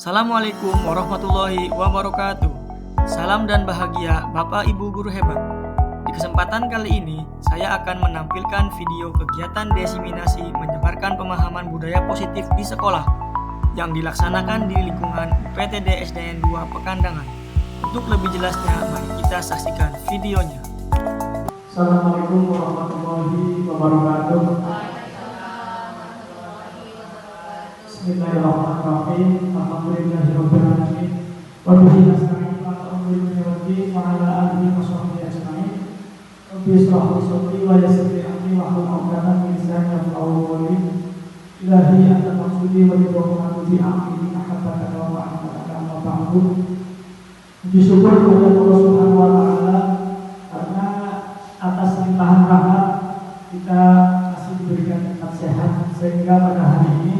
Assalamualaikum warahmatullahi wabarakatuh. Salam dan bahagia Bapak Ibu guru hebat. Di kesempatan kali ini, saya akan menampilkan video kegiatan diseminasi menyebarkan pemahaman budaya positif di sekolah yang dilaksanakan di lingkungan UPTD SDN 2 Pekandangan. Untuk lebih jelasnya, mari kita saksikan videonya. Assalamualaikum warahmatullahi wabarakatuh. Bismillahirrahmanirrahim. Alhamdulillahirabbil alamin. Wa bihi nasta'in ala umuri dunya wa ala alihi wa sahbihi ajma'in. Rabbi ishrah li sadri wa yassir li amri wahlul 'uqdatam min lisani yafqahu qawli. Ilahi anta maksudi wa ridwanu bi amri ahabbaka wa ma'aka wa ba'du. Puji syukur kepada Allah Subhanahu wa taala karena atas limpahan rahmat kita masih diberikan tetap sehat sehingga pada hari ini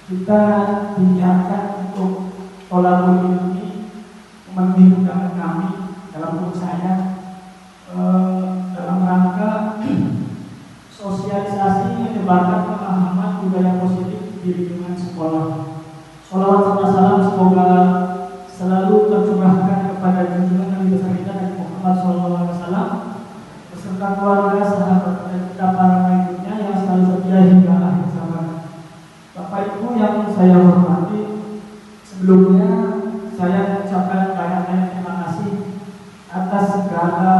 kita diingatkan untuk tolabul ilmi, memenuhi undangan kami dalam grup saya dalam rangka sosialisasi menyebarkan pemahaman budaya positif di lingkungan sekolah. Sholawat serta salam semoga selalu tercurahkan kepada junjungan Nabi besar kita Nabi Muhammad SAW beserta keluarga, sahabat dan kita para pengikutnya yang selalu setia hingga akhir zaman. Bapak Ibu yang saya hormati, sebelumnya saya mengucapkan banyak terima kasih atas segala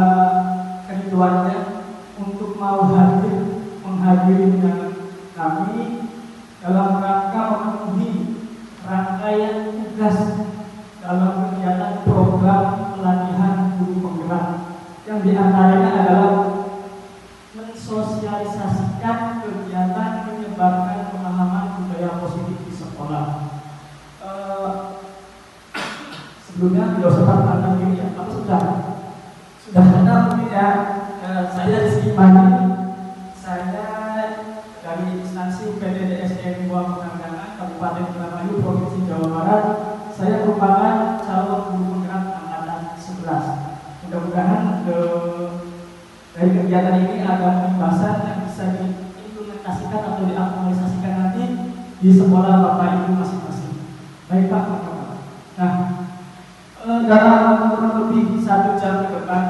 kerinduannya untuk mau menghadiri undangan kami dalam rangka memenuhi rangkaian tugas dalam kegiatan program pelatihan guru penggerak yang diantaranya adalah mensosialisasikan kegiatan menyebarkan pemahaman budaya positif di sekolah. Sebelumnya tidak usah tentang ini ya, tapi sudah kenal mungkin ya. Saya di sini saya dari instansi UPTD SDN 2 Pekandangan Kabupaten Indramayu Provinsi Jawa Barat. Saya merupakan calon guru penggerak angkatan 11. Mudah-mudahan dari kegiatan ini ada pembahasan yang bisa diimplementasikan atau diaktualisasikan nanti di sekolah Bapak Ibu masing-masing. Baik Pak. Nah, dalam kurang lebih 1 jam ke depan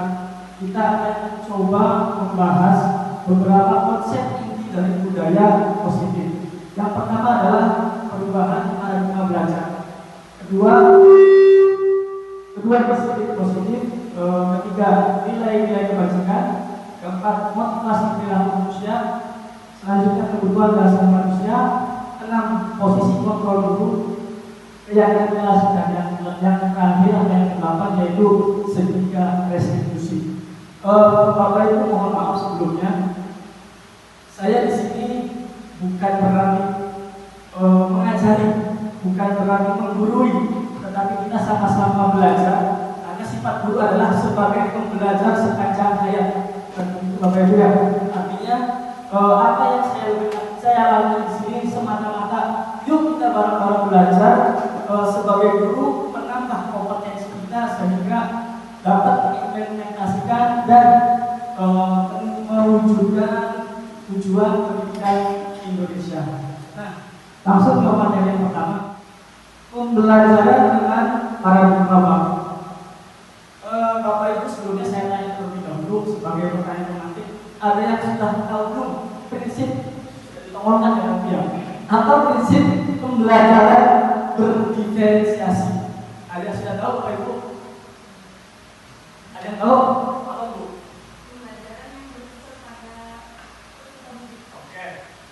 kita akan coba membahas beberapa konsep inti dari budaya positif. Yang pertama adalah perubahan paradigma belajar. Kedua disiplin positif. Ketiga, nilai-nilai kebajikan. Keempat, motivasi perilaku manusia. Selanjutnya, kebutuhan dasar manusia. 6, posisi kontrol guru. Keyakinan relasi dan yang terakhir yang ke-8 yaitu segitiga restitusi. Bapak Ibu mohon maaf sebelumnya, saya di sini bukan berarti mengajari, bukan berarti menggurui, tetapi kita sama-sama belajar. Karena sifat guru adalah sebagai pembelajar sepanjang hayat. Bapak Ibu ya, artinya apa yang saya lakukan di sini semata-mata yuk kita bareng-bareng belajar sebagai guru menambah kompetensi kita sehingga dapat mengimplementasikan dan mewujudkan tujuan pendidikan Indonesia. Nah, langsung ke materi yang pertama, pembelajaran dengan paradigma baru. Bapak Ibu sebelumnya saya tanya terlebih dahulu sebagai pertanyaan pemantik, ada yang sudah tahu belum prinsip ditongolkan dengan dia atau prinsip pembelajaran berdiferensiasi? Ada yang sudah tahu Bapak Ibu? Ada yang tahu? Apa Bu? Pembelajaran yang berpusat pada Oke.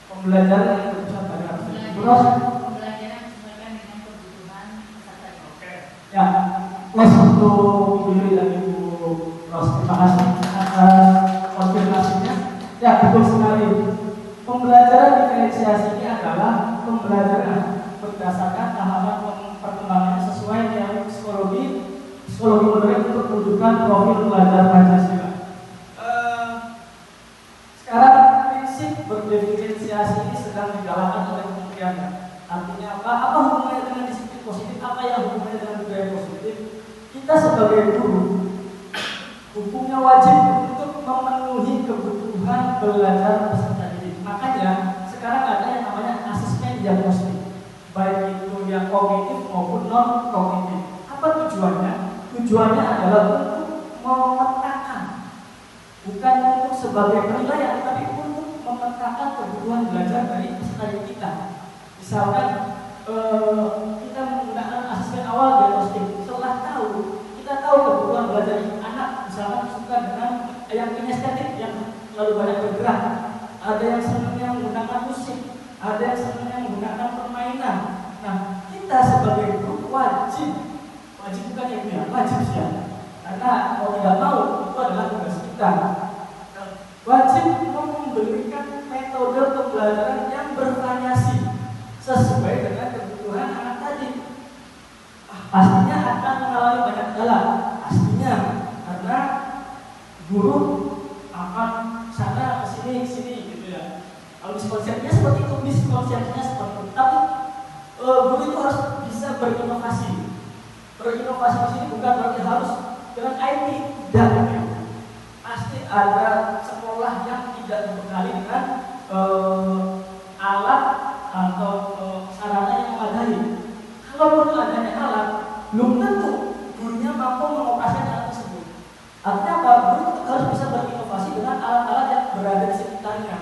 Pembelajaran yang berpusat pada terus pembelajaran sesuaikan dengan kebutuhan peserta. Oke. Ya, plus untuk Ibu dan Ibu Ros, terima kasih atas konfirmasinya. Ya, betul sekali. Pembelajaran diferensiasi ini adalah pembelajaran berdasarkan tahapan perkembangan sesuai dengan psikologi modern untuk menunjukkan profil pelajar Pancasila. Sekarang prinsip berdiferensiasi ini sedang digalakkan oleh kementerian. Artinya apa? Apa hubungannya dengan disiplin positif? Apa yang hubungannya dengan budaya positif? Kita sebagai guru hukumnya wajib untuk memenuhi kebutuhan belajar peserta didik. Makanya sekarang ada yang namanya asesmen diagnostik, baik itu yang kognitif maupun non kognitif. Apa tujuannya? Tujuannya adalah untuk memetakan, bukan untuk sebagai penilaian, tapi untuk memetakan kebutuhan belajar dari peserta didik kita. Misalkan kita menggunakan asesmen awal diagnostik. Setelah kita tahu kebutuhan belajar anak, misalkan suka dengan yang kinestetik, yang lalu banyak bergerak, ada yang senangnya menggunakan musik, ada yang senangnya menggunakan permainan. Nah, kita sebagai guru wajib bukan ya, wajib sih ya, karena mau tidak mau itu adalah tugas kita. Wajib memberikan metode pembelajaran yang bervariasi sesuai dengan kebutuhan anak tadi. Pastinya akan mengalami banyak kendala, pastinya, karena guru akan sana kesini gitu ya. Kalau miskonsepsinya seperti itu, miskonsepsinya seperti itu. Tapi guru itu harus bisa berinovasi. Berinovasi di sini bukan berarti harus dengan IT, tidak. Pasti ada sekolah yang tidak dibekali dengan alat atau sarana yang memadai. Kalau perlu adanya alat, belum tentu gurunya mampu mengoperasikan alat tersebut. Artinya apa? Guru harus bisa berinovasi dengan alat-alat yang berada di sekitarnya.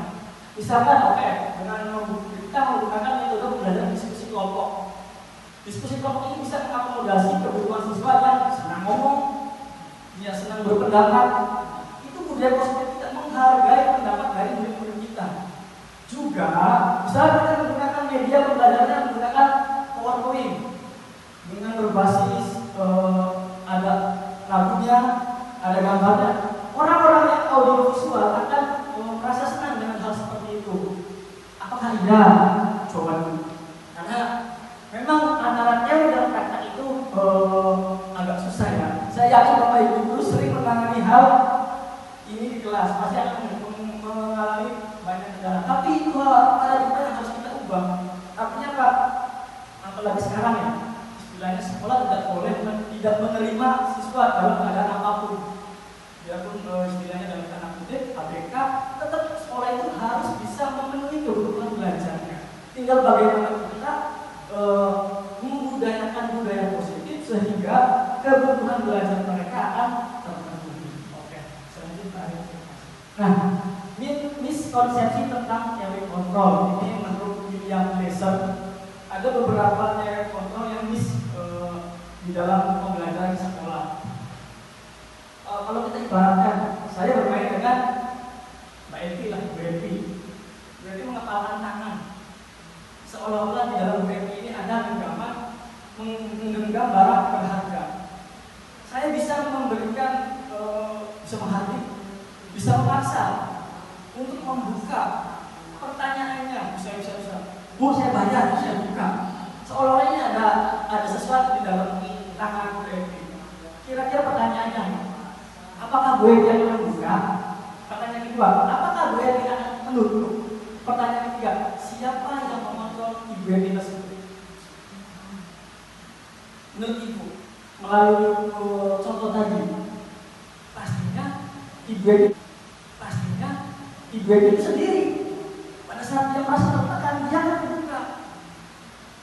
Misalkan, dengan kita menggunakan metode pembelajaran diskusi kelompok. Diskusi kelompok ini bisa mengakomodasi kebutuhan siswa yang senang ngomong, dia senang berpendapat. Itu budaya positif kita menghargai pendapat dari murid-murid kita. Juga bisa kita menggunakan media pembelajaran menggunakan PowerPoint dengan berbasis ada lagunya, ada gambarnya. Orang-orang yang audiovisual akan merasa senang dengan hal seperti itu. Apakah iya? Coba dulu. Karena memang antara teori dan praktek itu agak susah ya. Saya yakin Bapak Ibu guru sering menangani hal ini di kelas, pasti akan mengalami banyak kendala. Tapi itu paradigma yang harus kita ubah. Artinya apa? Apalagi sekarang ya, istilahnya sekolah tidak menerima siswa dalam keadaan apapun. Biarpun istilahnya dalam tanda kutip ABK, tetap sekolah itu harus bisa memenuhi kebutuhan belajarnya. Tinggal bagaimana kita membudayakan budaya positif sehingga kebutuhan belajar mereka akan terpenuhi. Oke, selanjutnya. Nah, miskonsepsi tentang teori kontrol ini menurut William Glasser ada beberapa teori kontrol yang di dalam pembelajaran di sekolah. Kalau kita ibaratkan, saya bermain dengan Mbak Evi lah, Bu Evi. Berarti mengepalkan tangan. Seolah-olah di dalam Bu Evi ini ada menggenggam barang berharga. Saya bisa memberikan, bisa menghargai, bisa memaksa untuk membuka pertanyaannya. Bisa. Bu, saya bayar, saya buka. Seolah-olah ini ada sesuatu di dalam tangan Bu Evi. Kira-kira pertanyaannya, apakah Bu Evi akan membuka? Pertanyaan kedua, apakah Bu Evi akan menutup? Pertanyaan ketiga, siapa yang mengontrol Ibu Evi tersebut? Menurut Ibu, melalui contoh tadi, pastinya Ibu Evi itu sendiri. Pada saat dia merasa tertekan, dia akan membuka.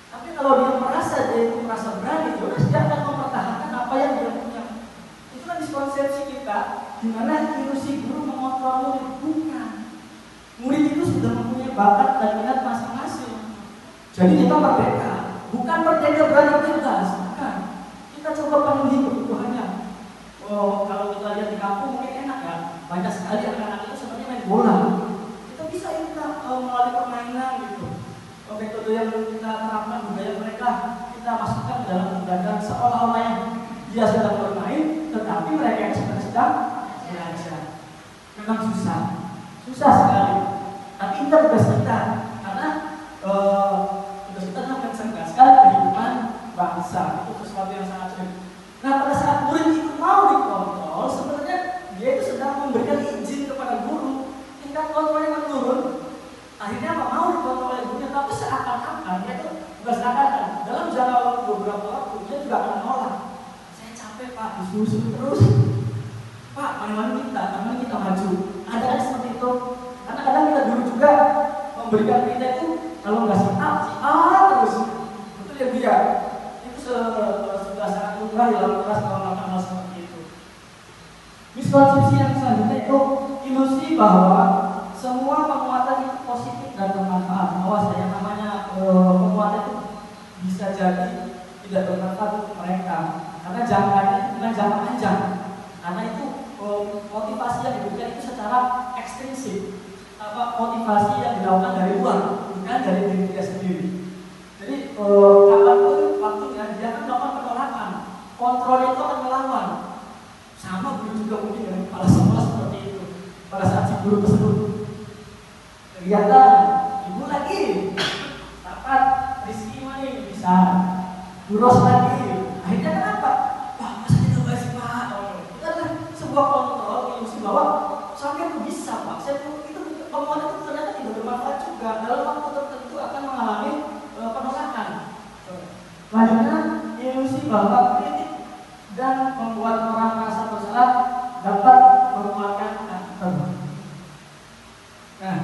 Tapi kalau dia merasa berani, dia akan mempertahankan apa yang dia punya. Itulah miskonsepsi kita, di mana ilusi guru mengontrol murid. Bukan. Murid itu sudah mempunyai bakat dan minat masing-masing. Jadi kita merdeka, bukan merdeka berani bebas, bukan. Kita coba penuhi kebutuhannya. Kalau kita lihat di kampung mungkin enak ya, banyak sekali anak-anak itu sebenarnya main bola. Kita bisa kita melalui permainan gitu. Metode yang kita terapkan budaya mereka kita masukkan ke dalam pembelajaran seolah-olah yang dia sedang bermain, tetapi mereka yang sedang belajar. Memang susah sekali. Tapi itu tugas kita, karena tugas kita adalah mencerdaskan kehidupan bangsa. Itu sesuatu yang sangat sulit. Nah, pada saat murid itu mau dikontrol, sebenarnya dia itu sedang memberikan izin kepada guru. Tingkat kontrolnya menurun. Akhirnya apa? Mau dikontrol oleh gurunya, tapi seakan-akan dia itu bukan seakan-akan. Dalam jangka waktu beberapa waktu dia juga akan menolak. Saya capek Pak, disuruh terus. Pak, mana kita maju. Ada kan seperti itu? Karena kadang kita dulu juga memberikan kita itu kalau nggak si A terus. Betul ya Bu ya? Itu curah lalu keras kalau melakukan hal seperti itu. Miskonsepsi yang selanjutnya itu ilusi bahwa semua penguatan itu positif dan bermanfaat. Awas ya, yang namanya penguatan itu bisa jadi tidak bermanfaat untuk mereka karena jangkanya itu bukan jangka panjang, karena itu motivasi yang diberikan itu secara ekstrinsik, motivasi yang dilakukan dari luar bukan dari diri dia sendiri. Jadi kapanpun waktunya dia akan melakukan penolakan, kontrol itu akan melawan. Sama guru juga mungkin dengan kepala sekolah seperti itu. Pada saat si guru tersebut kelihatan ibu lagi dapat Rizky mana bisa Duros lagi, akhirnya kenapa? Wah, masa kita bahas Pak? Itu adalah sebuah kontrol ilusi bahwa sampai itu bisa Pak. Saya itu penguatan itu ternyata tidak bermanfaat juga. Dalam waktu tertentu akan mengalami penolakan. Selanjutnya ilusi bahwa kritik dan membuat orang merasa bersalah dapat menguatkan karakter. Nah,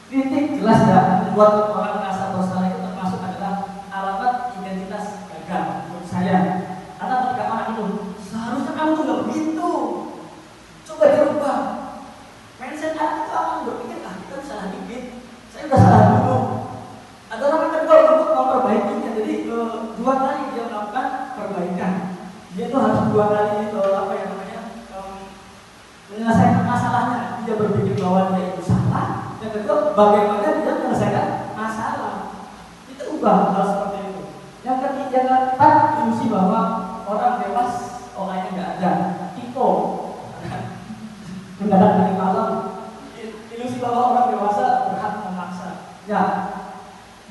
kritik jelas ya membuat orang merasa bersalah itu termasuk adalah alamat identitas gagal menurut saya. Karena ketika orang itu seharusnya kamu tuh nggak begitu, coba dirubah. Mindset itu akan berpikir kita salah dikit, saya udah salah dulu. Ada orang kedua untuk memperbaikinya, jadi dua kali dia melakukan perbaikan. Dia tuh harus dua kali menyelesaikan masalahnya. Dia berpikir bahwa dia itu salah, dan kedua bagaimana dia menyelesaikan masalah. Itu ubah hal seperti itu. Yang ketiga, yang keempat, ilusi bahwa orang bebas orangnya nggak ada. Tipe mendadak dari malam. Ilusi bahwa orang dewasa berhak memaksa. Ya,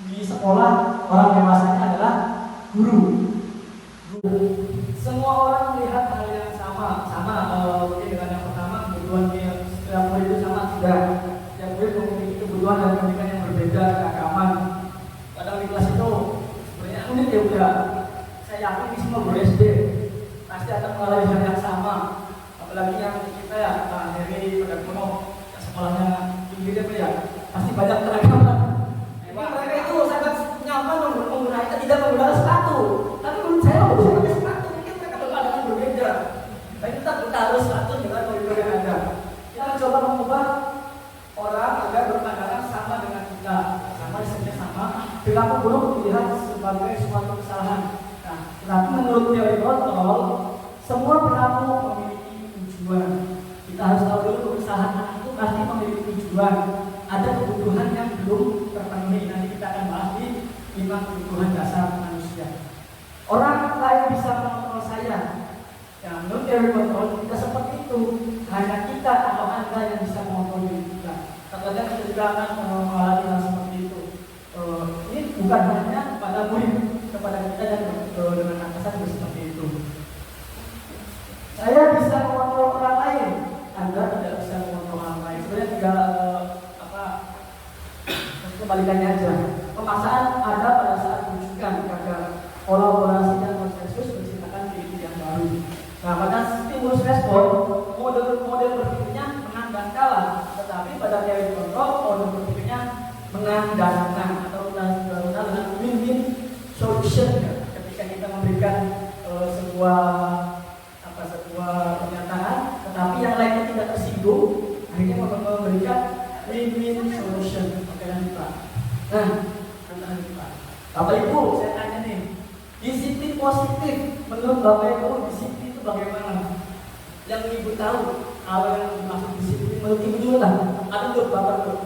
di sekolah orang dewasanya adalah guru. Semua orang melihat hal yang sama mungkin dengan yang pertama, kebutuhan setiap murid itu sama tidak. Setiap murid memiliki kebutuhan dan pendidikan yang berbeda, keagamaan. Kadang di kelas itu sebenarnya unik ya udah. Saya yakin di semua guru SD pasti akan mengalami hal yang sama. Apalagi yang kita ya, Pak Heri, Pak Kuno, yang sekolahnya tinggi dia ya, pasti banyak keragaman. Mereka itu sangat nyaman menggunakan, tidak menggunakan sepatu. Tapi menurut saya pakai sepatu, mungkin mereka berpandangan berbeda. Tapi kita harus sepatu dengan koridor yang ada. Kita mencoba mengubah orang agar berpandangan sama dengan kita, sama isinya sama. Perilaku buruk dilihat sebagai suatu kesalahan. Nah, tetapi menurut teori kontrol, semua perilaku memiliki tujuan. Kita harus tahu dulu kesalahan itu pasti memiliki tujuan. Ada kebutuhan yang belum terpenuhi. Nanti kita akan bahas di 5 kebutuhan dasar manusia. Orang lain bisa mengontrol saya. Ya, menurut teori kontrol tidak seperti itu. Hanya kita atau Anda yang bisa mengontrol diri kita. Terkadang kita akan mengalami hal seperti itu. Ini bukan hanya kepada murid, kepada kita dan dengan atasan seperti itu. Saya bisa mengontrol orang lain, Anda tidak bisa mengontrol orang lain. Sebenarnya tidak kebalikannya aja. Pemaksaan ada pada saat rujukan agar kolaborasi dan konsensus menciptakan diri yang baru. Nah, pada stimulus respon, model berpikirnya menang dan kalah. Tetapi pada teori kontrol, model berpikirnya menang dan menang atau menang dengan win-win solution. Ketika kita memberikan sebuah pernyataan, tetapi yang lainnya tidak tersinggung, akhirnya memberikan win-win solution. Oke, lanjut Pak. Lanjut Pak. Bapak Ibu, saya tanya nih, disiplin positif menurut Bapak Ibu, disiplin itu bagaimana? Yang Ibu tahu, kalau yang dimaksud disiplin menurut Ibu dulu lah. Ada menurut Bapak dulu.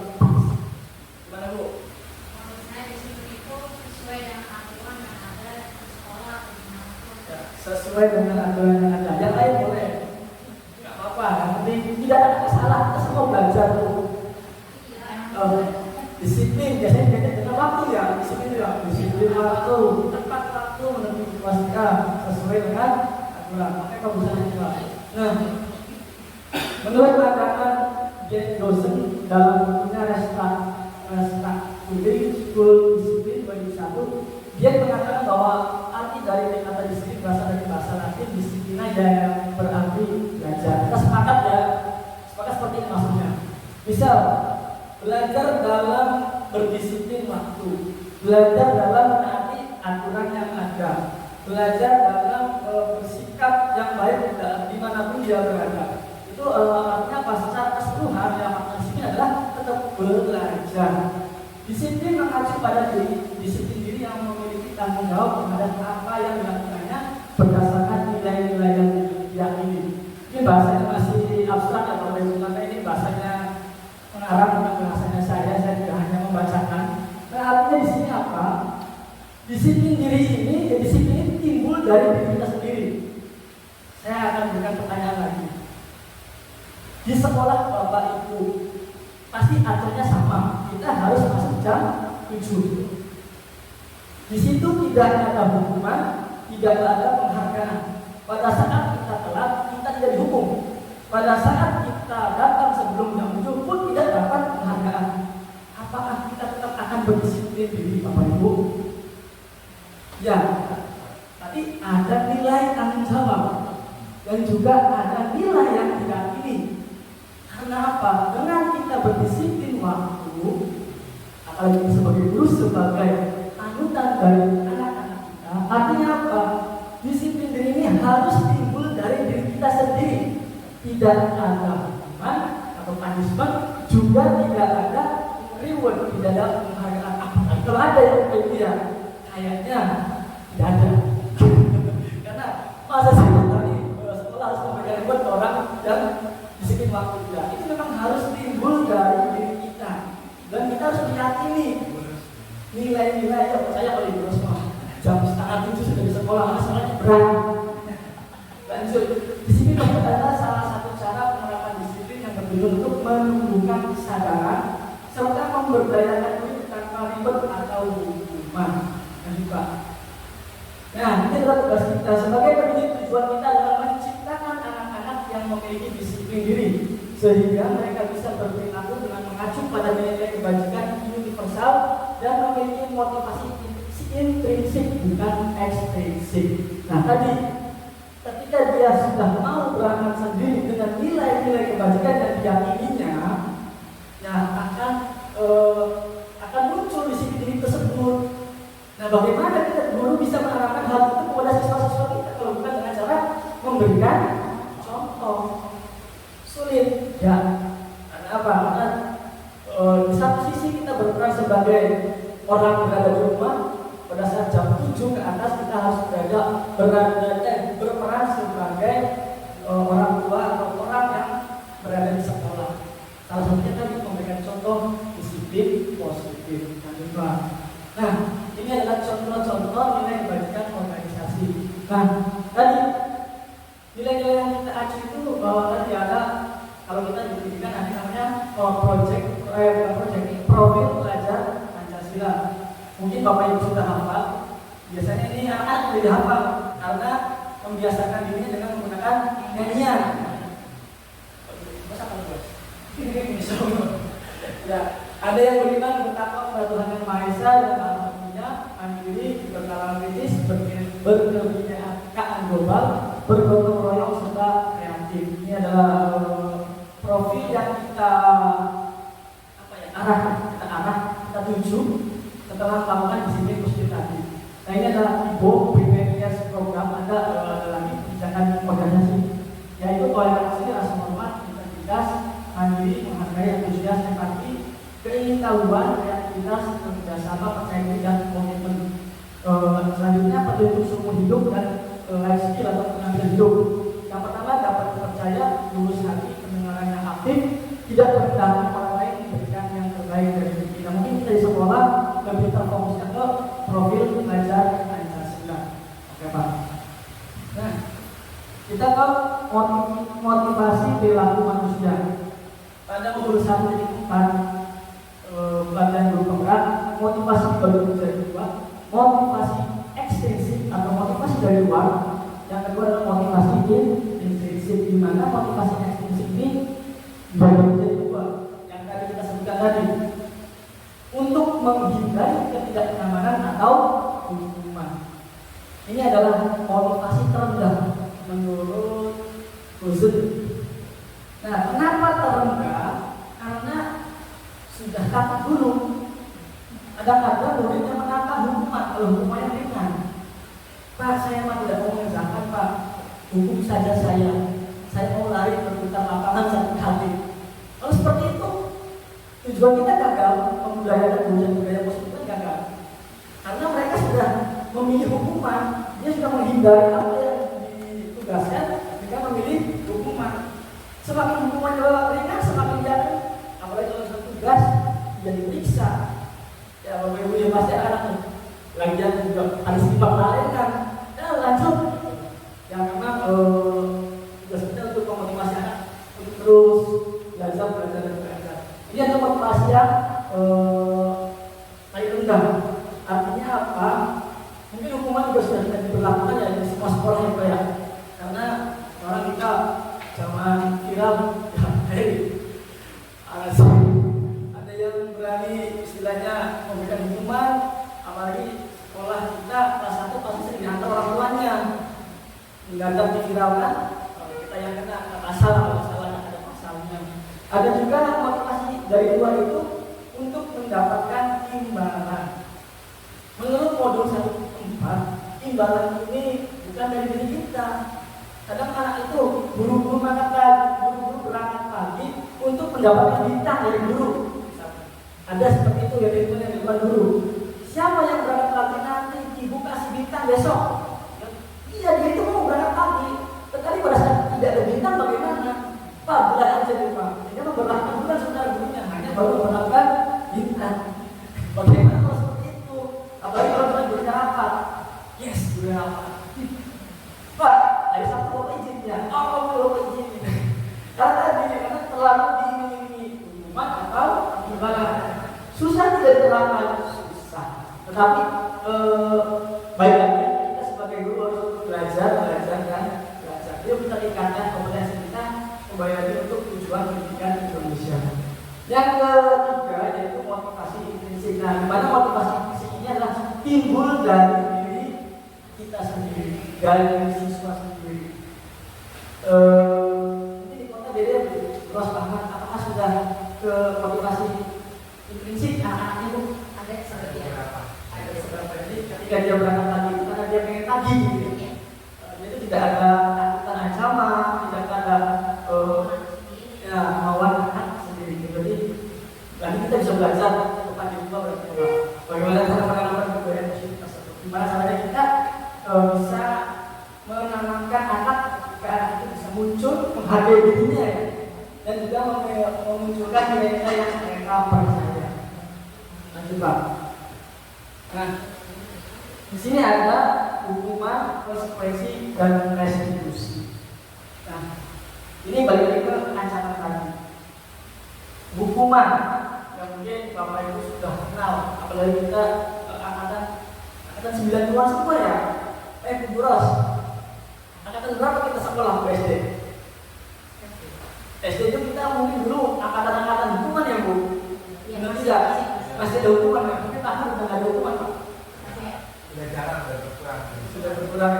Gimana Bu? Menurut saya disiplin itu sesuai dengan aturan yang ada di sekolah atau dimanapun. Ya, sesuai dengan aturan yang ada. Yang lain boleh. Gak apa-apa, yang penting tidak ada masalah. Kita semua belajar tuh. Disiplin biasanya dengan waktu ya, disiplin waktu, tepat waktu menentukan sesuai dengan aturan. Makanya kalau misalnya juga. Nah, menurut pandangan Jane Dawson dalam bukunya Restructuring School Discipline bagi 1, dia mengatakan bahwa arti dari kata disiplin berasal dari bahasa Latin disiplina yang berarti belajar. Kita sepakat ya, sepakat seperti ini maksudnya. Misal belajar dalam berdisiplin waktu, belajar dalam menaati aturan yang ada, belajar dalam Disiplin mengacu pada disiplin diri yang memiliki tanggung jawab terhadap apa yang dilakukannya berdasarkan nilai-nilai yang diyakini. Ini bahasanya masih abstrak ya, kalau ini bahasanya mengarang dengan bahasanya saya juga hanya membacakan. Nah, artinya di sini apa? Disiplin diri ini, disiplin ini timbul dari diri kita sendiri. Saya akan berikan pertanyaan lagi. Di sekolah Bapak Ibu pasti aturnya sama. Kita harus masuk jam 7. Di situ tidak ada hukuman, tidak ada penghargaan. Pada saat kita telat, kita tidak dihukum. Pada saat kita datang sebelum jam 7 pun tidak dapat penghargaan. Apakah kita tetap akan berdisiplin diri Bapak Ibu? Ya, tapi ada nilai tanggung jawab dan juga ada nilai yang diyakini. Karena apa? Dengan kita berdisiplin waktu, apalagi sebagai guru, sebagai panutan dari anak-anak kita, artinya apa? Disiplin diri ini harus timbul dari diri kita sendiri. Tidak ada hukuman atau punishment, juga tidak ada reward, tidak ada penghargaan. Kalau ada yang berbeda, kayaknya tidak ada. Karena masa sih tadi sekolah harus memberikan reward ke orang yang disiplin waktu juga. Itu memang harus timbul dari diri kita, dan kita harus meyakini nilai-nilai yang percaya oleh Ibu semua. Jam 6:30 sudah di sekolah, masalahnya berat. Lanjut, disiplin adalah salah satu cara penerapan disiplin yang bertujuan untuk menumbuhkan kesadaran serta memberdayakan diri tanpa ribet atau hukuman. Lanjut Pak. Nah, ini adalah tugas kita sebagai pendidik. Tujuan kita adalah menciptakan anak-anak yang memiliki disiplin diri, sehingga mereka bisa berperilaku dengan mengacu pada nilai kebajikan universal dan memiliki motivasi intrinsik bukan ekstrinsik. Nah, tadi ketika dia sudah mau beramal sendiri dengan nilai-nilai kebajikan yang diyakininya, ya akan muncul disiplin diri tersebut. Nah, bagaimana kita guru bisa mengarahkan hal itu kepada siswa-siswa kita kalau bukan dengan cara memberikan contoh? Sulit, ya. Karena apa? Karena di satu sisi kita berperan sebagai orang berada di rumah. Pada saat jam 7 ke atas kita harus berperan sebagai orang tua atau orang yang berada di sekolah. Salah satunya tadi memberikan contoh disiplin positif. Nah, ini adalah contoh-contoh nilai kebajikan organisasi. Nah, tadi nilai-nilai yang kita acu itu bahwa tadi ada, kalau kita di pendidikan ada namanya profil pelajar Pancasila. Mungkin Bapak Ibu sudah hafal. Biasanya ini anak-anak sudah hafal karena membiasakan dirinya dengan menggunakan nyanyian. Masa kalau bos? Ya, ada yang beriman bertakwa kepada Tuhan Yang Maha Esa dan Alhamdulillah, mandiri, berkalam kritis, berkebinekaan global, bergotong royong serta kreatif. Ini adalah profil yang kita kita tuju setelah melakukan disiplin positif tadi. Nah, ini adalah IBO Previous Program, ada lagi kebijakan organisasi, yaitu toleransi, rasa hormat, integritas, mandiri, menghargai, antusias, empati, keingintahuan, kreativitas, kerjasama, percaya diri, dan komitmen. Selanjutnya petunjuk seumur hidup dan life skill atau keterampilan hidup. Yang pertama, dapat dipercaya, lurus hati, pendengaran yang aktif, tidak tergantung orang lain, memberikan yang terbaik dari diri kita. Mungkin kita di sekolah lebih terfokuskan ke profil pelajar Pancasila. Oke Pak. Nah, kita ke motivasi perilaku manusia. Pada modul 1.4 pelajaran guru penggerak, motivasi dibagi menjadi dua, motivasi ekstrinsik atau motivasi dari luar. Yang kedua adalah motivasi intrinsik, di mana motivasi ekstrinsik ini dibagi menjadi dua. Yang tadi kita sebutkan tadi, untuk menghindari ketidaknyamanan atau hukuman. Ini adalah motivasi terendah menurut Guzun. Nah, kenapa terendah? Karena sudah takut dulu. Kadang-kadang muridnya menangkap hukuman, kalau hukumannya ringan. Pak, saya mah tidak mau mengerjakan Pak. Hukum saja saya mau lari berputar lapangan sakit hati. Kalau seperti itu, tujuan kita gagal. membudayakan budaya positif kan gagal. Karena mereka sudah memilih hukuman, dia sudah menghindari apa yang ditugaskan dengan memilih hukuman. Semakin hukumannya ringan, semakin dia apalagi kalau sudah tugas dia diperiksa. Ya bapak ibu yang pasti akan lagian juga harus dipaksakan kan. Ya lanjut. Yang memang tugas kita untuk memotivasi anak untuk terus belajar. Ini adalah motivasi yang paling rendah. Artinya apa? Mungkin hukuman juga sudah tidak diberlakukan ya di semua sekolah ya Pak ya. Karena orang kita zaman viral ya, ada yang berani istilahnya memberikan hukuman, apalagi sekolah kita kelas 1 pasti sering dihantar orang tuanya. Mendadak diviralkan, kita yang kena pasal kalau salah ada pasalnya. Ada juga motivasi dari luar itu untuk mendapatkan imbalan. Menurut modul 1.4, imbalan ini bukan dari diri kita. Kadang anak itu buru-buru berangkat pagi untuk mendapatkan bintang dari guru. Ada seperti itu ya yang di luar guru. Siapa yang berangkat pagi nanti ibu kasih bintang besok? Iya dia itu mau berangkat pagi. Tetapi pada saat tidak ada bintang bagaimana? Pak bulan aja deh Pak. Dia memberlakukan bulan saudara gurunya hanya baru memberlakukan bintang. Bagaimana kalau seperti itu? Apalagi kalau kita gurunya apa? Yes, gurunya apa? Pak, hari Sabtu bapak izin ya? Bapak izin ini. Karena terlalu diiming-imingi hukuman atau imbalan. Susah tidak terlambat, susah. Tetapi baik lagi kita sebagai guru harus belajar. Dia bisa tingkatkan kompetensi kita kembali lagi untuk tujuan pendidikan Indonesia. Yang ketiga yaitu motivasi intrinsik. Nah, di mana motivasi intrinsik ini adalah timbul dari diri kita sendiri, dari siswa sendiri. Ini di kota beda terus banget. Apakah sudah ke motivasi intrinsik anak-anak itu Ada seperti apa? ada seberapa? Jadi ketika dia berangkat lagi karena dia pengen pagi gitu. Dia itu tidak ada takutan ancaman, tidak ada ya kemauan anak sendiri. Jadi nanti kita bisa belajar tentang juga berarti bagaimana cara menanamkan kebudayaan positif tersebut. Gimana caranya kita bisa menanamkan anak ke anak itu bisa muncul menghargai dirinya ya, dan juga memunculkan nilai-nilai yang mereka percaya. Lanjut Pak. Nah, di sini ada hukuman, konsekuensi, dan restitusi. Nah, ini balik lagi ke ancaman tadi. Hukuman yang mungkin Bapak Ibu sudah kenal, apalagi kita angkatan 90-an semua ya. Bu Ros, angkatan berapa kita sekolah Bu SD? SD itu kita mungkin dulu angkatan hukuman ya Bu. Benar tidak? Masih ada hukuman ya? Mungkin tahun udah nggak ada hukuman Pak. Sudah jarang, Sudah berkurang.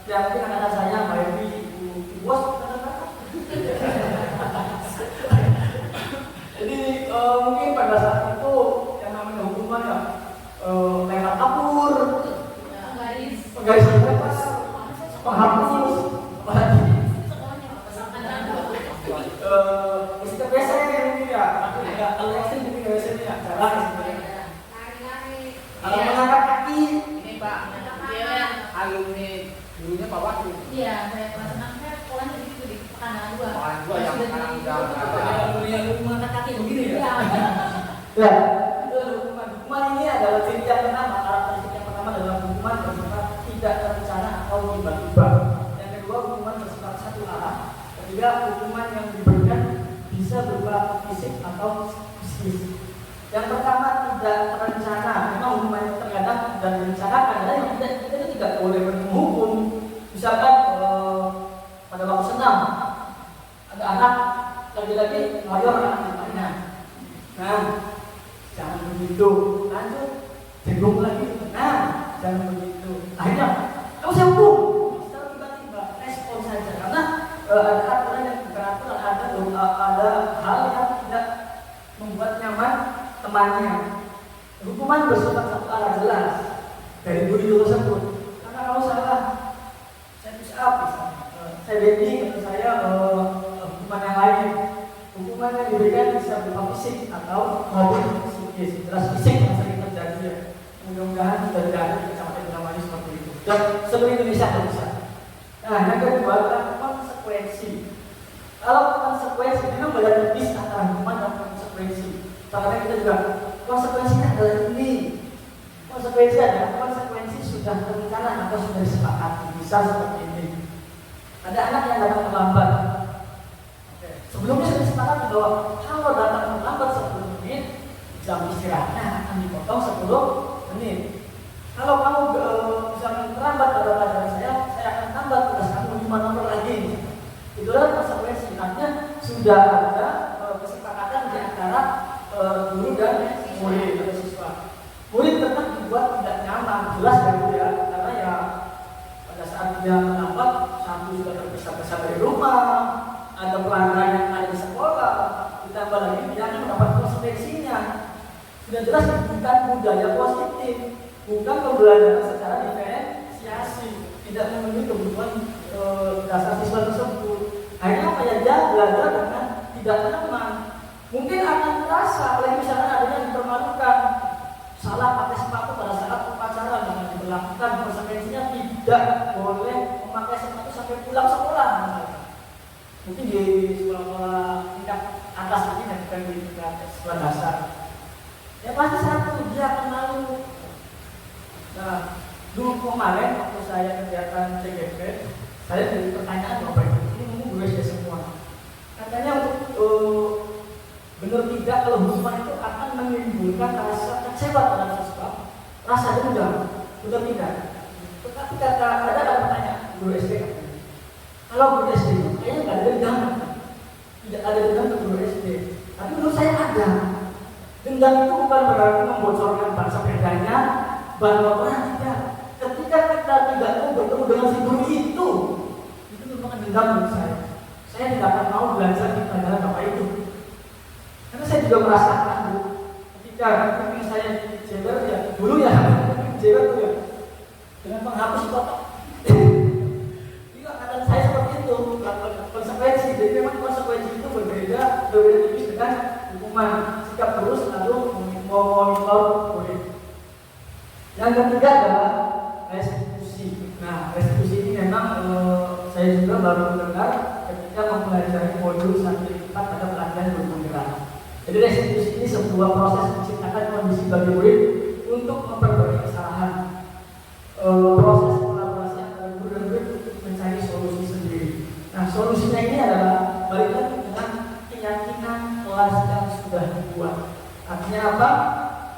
Ya mungkin angkatan saya Mbak Evi, Ibu Bos. Jadi mungkin pada saat itu yang namanya hukuman ya lempar kapur, penggaris bebas, penghapus, musik ke WC mungkin ya. Kalau ekstrim mungkin ke WC ya, jarang sebenarnya. Kalau mengangkat kaki, ini Pak, dia alumni dulunya Pak Wakil. Iya, saya kelas 6 saya sekolahnya di situ di Pekanbaru 2. Pekanbaru 2 yang sekarang udah yang mengangkat kaki begini ya. Iya. Ya, itu adalah hukuman. Hukuman ini adalah ciri yang pertama, karakteristik yang pertama adalah hukuman bersifat tidak terencana atau tiba-tiba. Yang kedua, hukuman bersifat satu arah. Ketiga, hukuman yang diberikan bisa berupa fisik atau psikis. Yang pertama tidak terencana. Memang hukuman itu terkadang tidak direncanakan. Karena yang kita itu tidak boleh menghukum. Misalkan pada waktu senam ada anak lagi-lagi ngoyor anak lainnya. Nah, jangan begitu. Lanjut, jenggung lagi. Nah, jangan begitu. Akhirnya, kamu saya hukum. Secara tiba-tiba respon saja. Karena ada aturan yang bukan aturan, ada hal yang tidak membuat nyaman temannya. Hukuman bersifat satu arah jelas dari guru itu tersebut. Karena kalau salah, saya push up, saya bending, atau saya hukuman yang lain. Hukuman yang diberikan bisa berupa fisik atau maupun psikis. cedera fisik yang sering terjadi ya. Mudah-mudahan sudah tidak ada di Kecamatan Indramayu seperti itu. Dan seluruh Indonesia kalau bisa. Nah, yang kedua adalah konsekuensi. Kalau konsekuensi memang banyak tipis antara hukuman dan konsekuensi. Karena kita juga konsekuensinya adalah ini. Konsekuensi adalah konsekuensi sudah terencana atau sudah disepakati. Bisa seperti ini. Ada anak yang datang terlambat. Sebelumnya sudah disepakati bahwa kalau datang terlambat 10 menit, jam istirahatnya akan dipotong 10 menit. Kalau kamu misalkan terlambat pada pelajaran saya akan tambah tugas kamu 5 nomor lagi. Itulah konsekuensi. Artinya sudah ada kesepakatan di antara guru dan murid atau siswa. Murid tetap dibuat tidak nyaman, jelas ya Bu ya, karena ya pada saat dia terlambat, satu sudah terpisah-pisah dari rumah, ada pelanggaran yang ada di sekolah, ditambah lagi dia akan mendapat konsekuensinya. Sudah jelas bukan budaya positif, bukan pembelajaran secara diferensiasi, tidak memenuhi kebutuhan dasar siswa tersebut. Akhirnya apa ya, dia belajar dengan tidak nyaman. Mungkin akan terasa, apalagi misalkan ada yang dipermalukan, salah pakai sepatu pada saat upacara dengan diberlakukan, konsekuensinya tidak boleh memakai sepatu sampai pulang sekolah. Mungkin di sekolah-sekolah tingkat atas ini dan bukan di tingkat sekolah dasar. Ya pasti satu, dia akan malu. Nah, dulu kemarin waktu saya kegiatan CGP, saya dari pertanyaan Bapak Ibu, ini ngomong guru SD semua. Katanya untuk benar tidak kalau hukuman itu akan menimbulkan rasa kecewa terhadap siswa, rasa dendam, benar tidak? Tetapi ada pertanyaan guru SD katanya, kalau guru SD itu kayaknya nggak ada dendam, tidak ada dendam ke guru SD. Tapi menurut saya ada. Dendam itu bukan berarti membocorkan ban sepedanya, ban motornya, tidak. Ketika kita tidak mau bertemu dengan si guru itu merupakan dendam menurut saya. Saya tidak akan mau belajar di pelajaran Bapak itu. Karena saya juga merasakan Bu, ketika kuping saya jewer ya, dulu ya, jewer tuh ya, dengan penghapus kotak. Iya, kata saya seperti itu, konsekuensi. Jadi memang konsekuensi itu berbeda tipis dengan hukuman. Sikap terus lalu memonitor murid. Yang ketiga adalah restitusi. Nah, restitusi ini memang saya juga baru mendengar ketika mempelajari modul 1/4 pada pelatihan bergerak. Jadi restitusi ini sebuah proses menciptakan kondisi bagi murid untuk memperbaiki kesalahan. Proses kolaborasi antara guru dan murid untuk mencari solusi sendiri. Nah, solusinya ini adalah balik lagi dengan keyakinan kelas yang sudah dibuat. Artinya apa?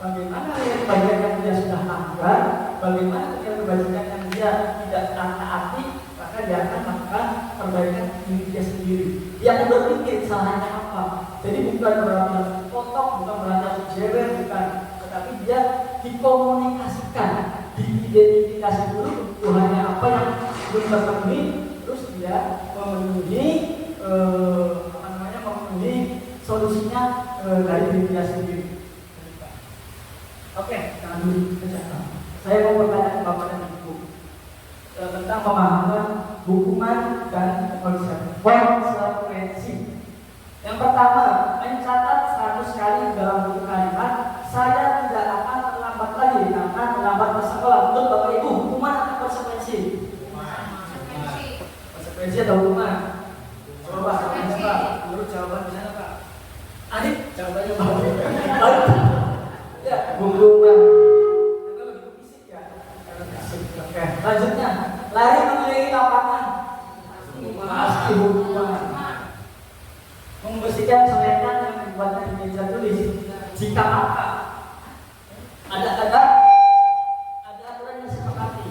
Bagaimana kebajikan yang dia sudah lakukan, bagaimana kebajikan yang dia tidak taati, maka dia akan melakukan perbaikan diri dia sendiri. Dia akan berpikir kesalahannya apa. Jadi bukan berarti kotok, bukan berarti jewer, bukan, tetapi dia dikomunikasikan, diidentifikasi dulu kebutuhannya apa yang belum terpenuhi, terus dia memenuhi memenuhi solusinya dari diri dia sendiri. Oke, jangan dulu kerjakan. Saya mau bertanya Bapak dan Ibu tentang pemahaman hukuman dan konsekuensi. Yang pertama, mencatat 100 kali dalam buku kalimat, saya tidak akan terlambat lagi karena terlambat ke sekolah. Menurut Bapak Ibu, hukuman atau konsekuensi? Konsekuensi atau hukuman? Coba, menurut jawaban di sana Pak. Adik, jawabannya Pak. Ya, hukuman. Karena lebih fisik ya. Oke, lanjutnya, lari mengelilingi lapangan. Pasti hukuman. Membersihkan coretan yang dibuatnya di meja tulis. Jika apa? Ada aturan yang disepakati.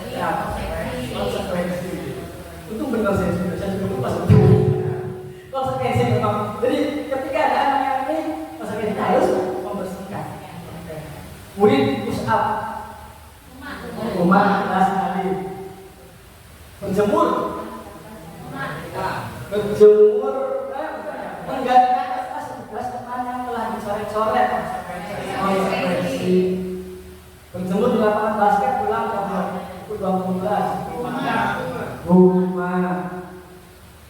Ya, konsekuensi. Untung benar saya sudah lupa sebetulnya. Konsekuensi memang. Jadi ketika ada anak yang ini, konsekuensinya harus membersihkan. Murid push up. Rumah kelas kali. Menjemur. Berjemur, menggantikan bekas teman yang telah dicoret-coret. Konsekuensi. Berjemur di lapangan basket pulang jam 12. Hukuman.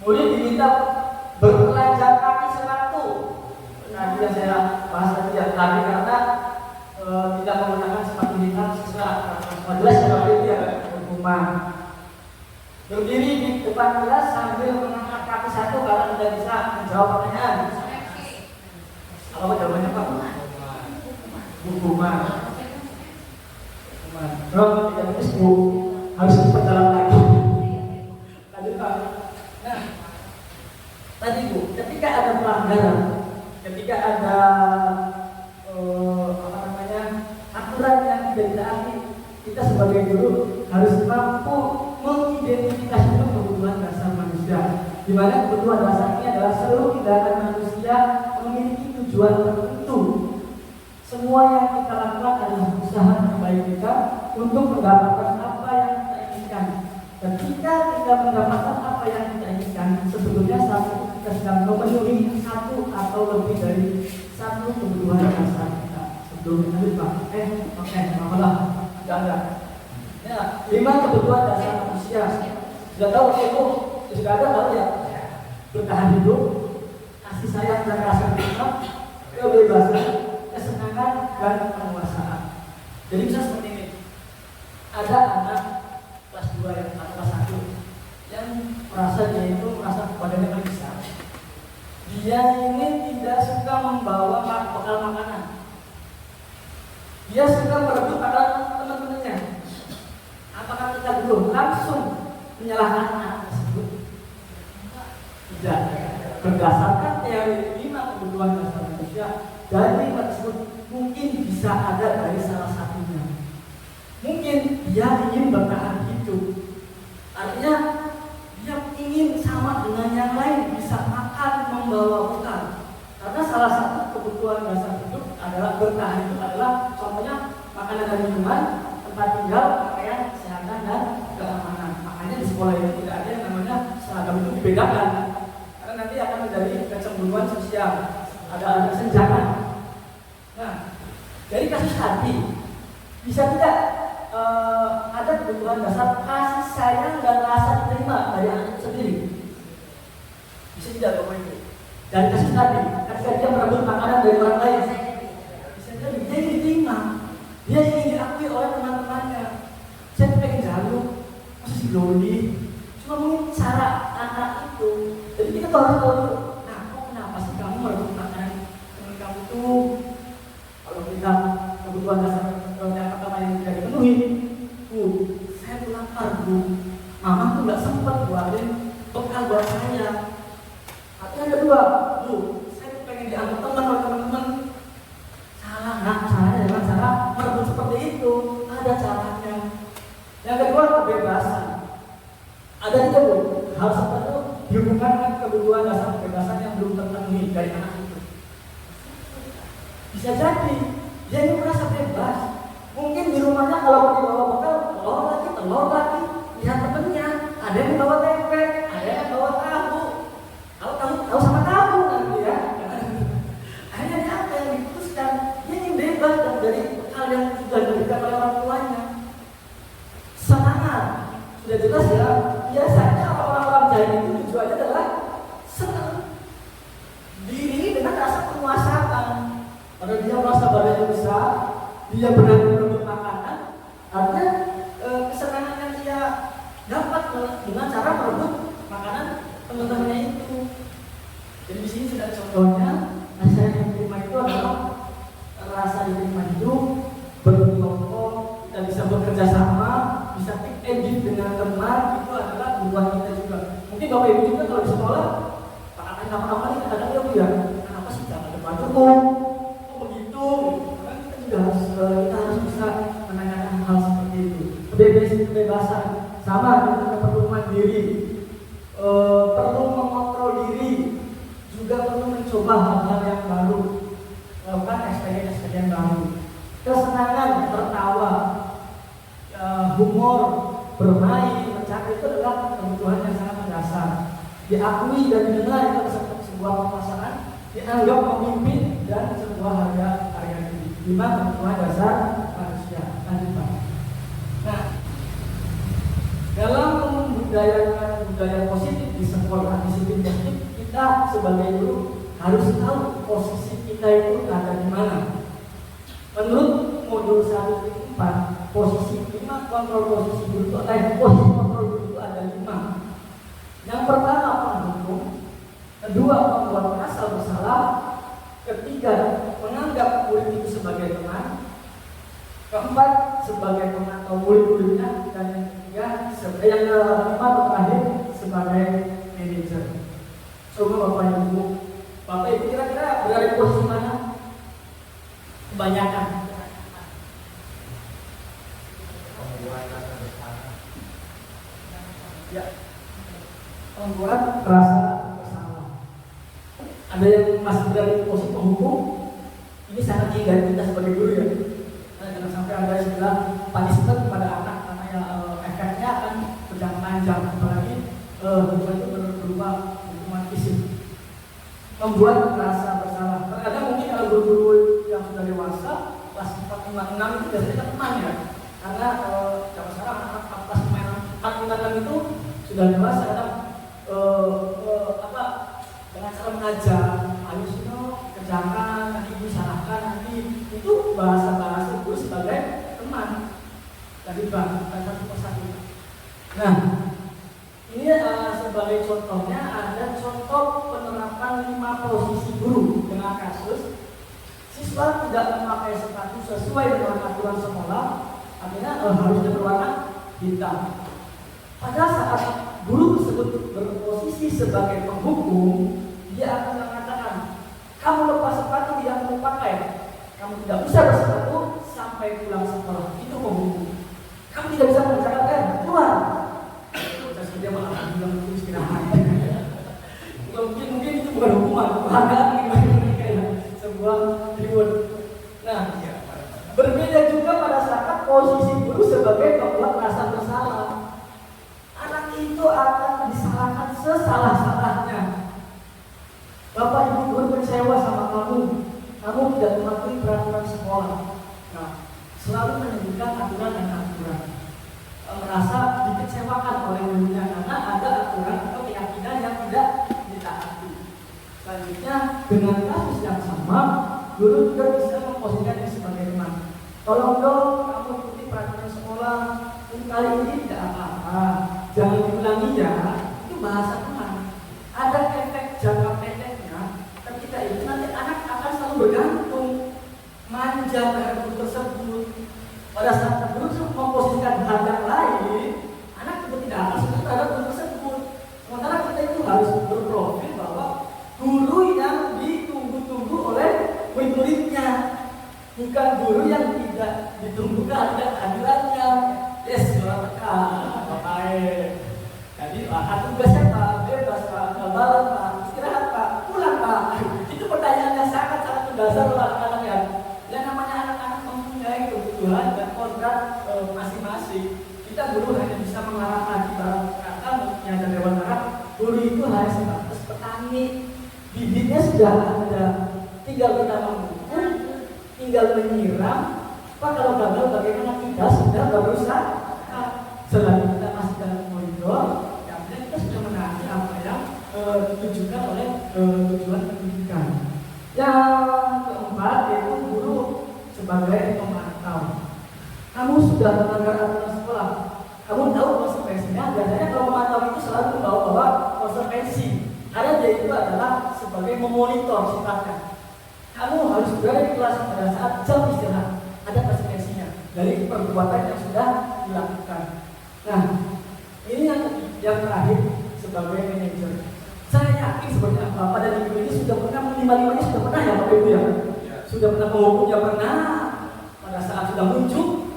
Murid diminta bertelanjang kaki sepatu. Tadi yang saya berteman. Berdiri di depan kelas sambil mengangkat kaki satu karena tidak bisa menjawab pertanyaan. Apa jawabannya Pak? Hukuman. Kalau tidak tulis bu, harus diperdalam lagi. Lanjut Pak. Nah, tadi Bu, ketika ada pelanggaran, ketika ada aturan yang tidak ditaati, kita sebagai guru harus mampu mengidentifikasi kebutuhan dasar manusia. Di mana kebutuhan dasar ini adalah seluruh tindakan manusia memiliki tujuan tertentu. Semua yang kita lakukan adalah usaha terbaik kita untuk mendapatkan apa yang kita inginkan. Ketika kita mendapatkan apa yang kita inginkan, sebetulnya satu kita sedang memenuhi satu atau lebih dari satu kebutuhan dasar kita. Sebelum lanjut Pak, oke, maaflah, enggak. Ya, 5 kebutuhan dasar manusia. Sudah tahu itu, sudah ada tahu ya? Bertahan hidup, kasih sayang dan rasa cinta, kebebasan, kesenangan dan penguasaan. Jadi bisa seperti ini. Ada anak kelas 2 atau kelas 1 yang merasa dia itu merasa badannya besar. Dia ini tidak suka membawa bekal makanan. Dia suka merebut makanan teman-temannya. Apakah kita dulu langsung menyalahkan anak tersebut? Tidak. Berdasarkan teori 5 kebutuhan dasar manusia, dari 5 tersebut mungkin bisa ada dari salah satunya. Mungkin dia ingin bertahan hidup. Artinya dia ingin sama dengan yang lain, bisa makan, membawa bekal. Karena salah satu kebutuhan dasar hidup adalah bertahan hidup adalah contohnya makanan dan minuman, tempat tinggal, pakaian, kesehatan dan keamanan. Makanya di sekolah ini tidak ada yang namanya seragam itu dibedakan. Karena nanti akan menjadi kecemburuan sosial. Ada kesenjangan. Nah, dari kasus tadi bisa tidak ada kebutuhan dasar kasih sayang dan rasa diterima dari anak sendiri? Bisa tidak Bapak Ibu? Dari kasus tadi, ketika dia merebut makanan dari orang lain, bisa jadi dia diterima, dia ingin diakui oleh teman-temannya. Saya pengen jalur, masa si Dodi, cuma mungkin cara anak itu. Jadi kita harus tahu dulu, nah kok kenapa sih kamu merebut makanan teman kamu tuh? Kalau kita kebutuhan dasar yang pertama yang tidak dipenuhi, Bu, saya tuh lapar Bu, mama tuh nggak sempat buatin bekal buat saya. Atau yang kedua, Bu, saya pengen dianggap teman oleh teman-teman. Salah, nak, saya dengan cara merebut seperti itu. Ada caranya. Yang kedua, kebebasan. Ada juga Bu, hal seperti itu dihubungkan dengan kebutuhan dasar kebebasan yang belum terpenuhi dari anak itu. Bisa jadi dia ini merasa bebas. Mungkin di rumahnya kalau dibawa bekal, telur lagi, lihat temennya, ada yang bawa tempe, ada yang bawa tahu. Kalau tahu sama tahu nanti ya. Akhirnya dia apa yang diputuskan? Dia ingin bebas dari hal yang sudah diberikan oleh orang tuanya. Semangat, sudah jelas ya. Biasanya orang-orang jahil itu tujuannya adalah senang. Diri ini dengan rasa penguasaan. Karena dia merasa badannya besar, dia berani merebut makanan, artinya kesenangan yang dia dapat dengan cara merebut makanan teman-temannya itu. Jadi di sini sudah contohnya, rasa yang diterima itu adalah rasa diterima hidup, berkelompok, kita bisa bekerja sama, bisa pick and give dengan teman, itu adalah kebutuhan kita juga. Mungkin Bapak Ibu juga kalau di sekolah, pakai nama-nama ini kadang-kadang ya Bu ya, kenapa sih jangan depan cukup? Kita harus bisa menanyakan hal seperti itu. Kebebasan sama dengan perlu mandiri, perlu mengontrol diri, juga perlu mencoba hal-hal yang baru, melakukan experience baru. Kesenangan, tertawa, humor, bermain, bercanda itu adalah kebutuhan yang sangat mendasar. Diakui dan didengar itu sebuah permasalahan, dianggap pemimpin dan sebuah harga diri. 5 kebutuhan dasar manusia. Lanjut Pak. Nah, dalam membudayakan budaya positif di sekolah, disiplin positif, kita sebagai guru harus tahu posisi kita itu ada di mana. Menurut modul 1.4, posisi kita lima kontrol posisi guru itu, posisi kontrol guru itu ada 5. Yang pertama menghukum, kedua membuat merasa bersalah, ketiga menganggap murid itu sebagai teman, keempat sebagai pemantau murid-muridnya, dan yang ketiga yang kelima terakhir sebagai manajer. Coba Bapak Ibu kira-kira berada di posisi mana? Kebanyakan. Ya, membuat rasa bersalah. Ada yang masih berada di posisi penghukum. Ini sangat hindari kita sebagai guru ya. Jangan sampai ada yang bilang punishment kepada anak karena ya, efeknya akan berjangka panjang, apalagi hukuman itu berupa hukuman fisik. Membuat rasa bersalah. Terkadang mungkin kalau guru-guru yang sudah dewasa, kelas 4, 5, 6 itu biasanya teman ya. Karena zaman sekarang anak kelas 4, 5, 6 itu sudah dewasa, kadang dengan cara mengajar, ayo sino kerjakan, nanti ibu salahkan, nanti itu bahasa-bahasa guru sebagai teman. Tadi bang, satu persatu. Nah, ini sebagai contohnya ada contoh penerapan 5 posisi guru dengan kasus siswa tidak memakai sepatu sesuai dengan aturan sekolah, akhirnya harusnya berwarna hitam. Pada saat guru tersebut berposisi sebagai penghukum, dia akan mengatakan, kamu lepas sepatu yang kamu pakai, kamu tidak bisa bersepatu sampai pulang sekolah. Itu penghukum. Kamu tidak bisa mengerjakan keluar. Dia malah bilang itu istirahat. Mungkin itu bukan hukuman, penghargaan sebuah reward. Nah, berbeda juga pada saat posisi guru sebagai pembuat rasa bersalah. Anak itu akan disalahkan sesalah-salahnya. Bapak Ibu guru kecewa sama kamu tidak mematuhi peraturan sekolah. Nah, selalu menyebutkan aturan dan aturan. Merasa dikecewakan oleh gurunya karena ada aturan atau keyakinan yang tidak ditaati. Selanjutnya dengan kasus yang sama, guru juga bisa memposisikannya sebagai teman. Tolong dong kamu ikuti peraturan sekolah. Kali ini tidak apa-apa, jangan diulangi ya. Itu bahasa teman. Ada efek jangka pendeknya. Ketika itu nanti anak akan selalu bergantung, manja pada guru tersebut. Pada saat guru memposisikan hal yang lain, anak juga tidak akan suka terhadap guru tersebut. Sementara kita itu harus berprofil bahwa guru yang ditunggu-tunggu oleh murid-muridnya, bukan guru yang tidak ditunggu kehadirannya. Yes, suara tekan, baik. Jadi tugasnya Pak, bebas Pak, gabalan Pak, istirahat Pak, pulang Pak. Itu pertanyaan yang sangat-sangat mendasar oleh anak-anak ya. Yang namanya anak-anak mempunyai kebutuhan dan kodrat masing-masing. Kita guru hanya bisa mengarahkan ibarat kata mengajar dewan arah. Guru itu hanya sebatas petani. Bibitnya sudah ada, tinggal kita memupuk, tinggal menyiram. Pak kalau gagal bagaimana kita sudah berusaha. Selagi kita masih dalam koridor, yang kita sudah menaati apa yang ditujukan oleh tujuan pendidikan. Yang keempat yaitu guru sebagai pemantau. Kamu sudah melanggar aturan sekolah, kamu tahu konsekuensinya. Biasanya kalau pemantau itu selalu membawa konsekuensi. Karena dia itu adalah sebagai memonitor sifatnya. Kamu harus berada di kelas pada saat jam istirahat. Ada konsekuensinya dari perbuatan yang sudah dilakukan. Nah, ini yang terakhir sebagai manajer. Saya yakin sebenarnya pada minggu ini sudah pernah lima-limanya sudah pernah ya Bapak Ibu ya. Sudah pernah menghukumnya pernah. Pada saat sudah muncul,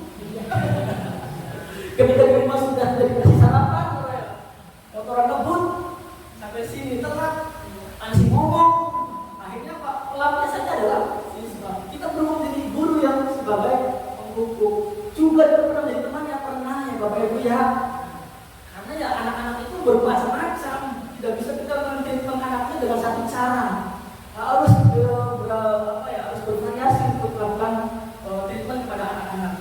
ketika di rumah sudah tidak dikasih sarapan, motoran ngebut sampai sini telat, ansi ngomong. Akhirnya Pak pelapnya saja adalah siswa. Kita belum menjadi guru yang sebagai penghukum. Juga pernah menjadi teman yang pernah ya Bapak Ibu ya. Karena ya anak-anak itu bermacam-macam. Tidak bisa kita menentukan anaknya dengan satu cara. Harus harus bervariasi untuk melakukan treatment kepada anak-anak.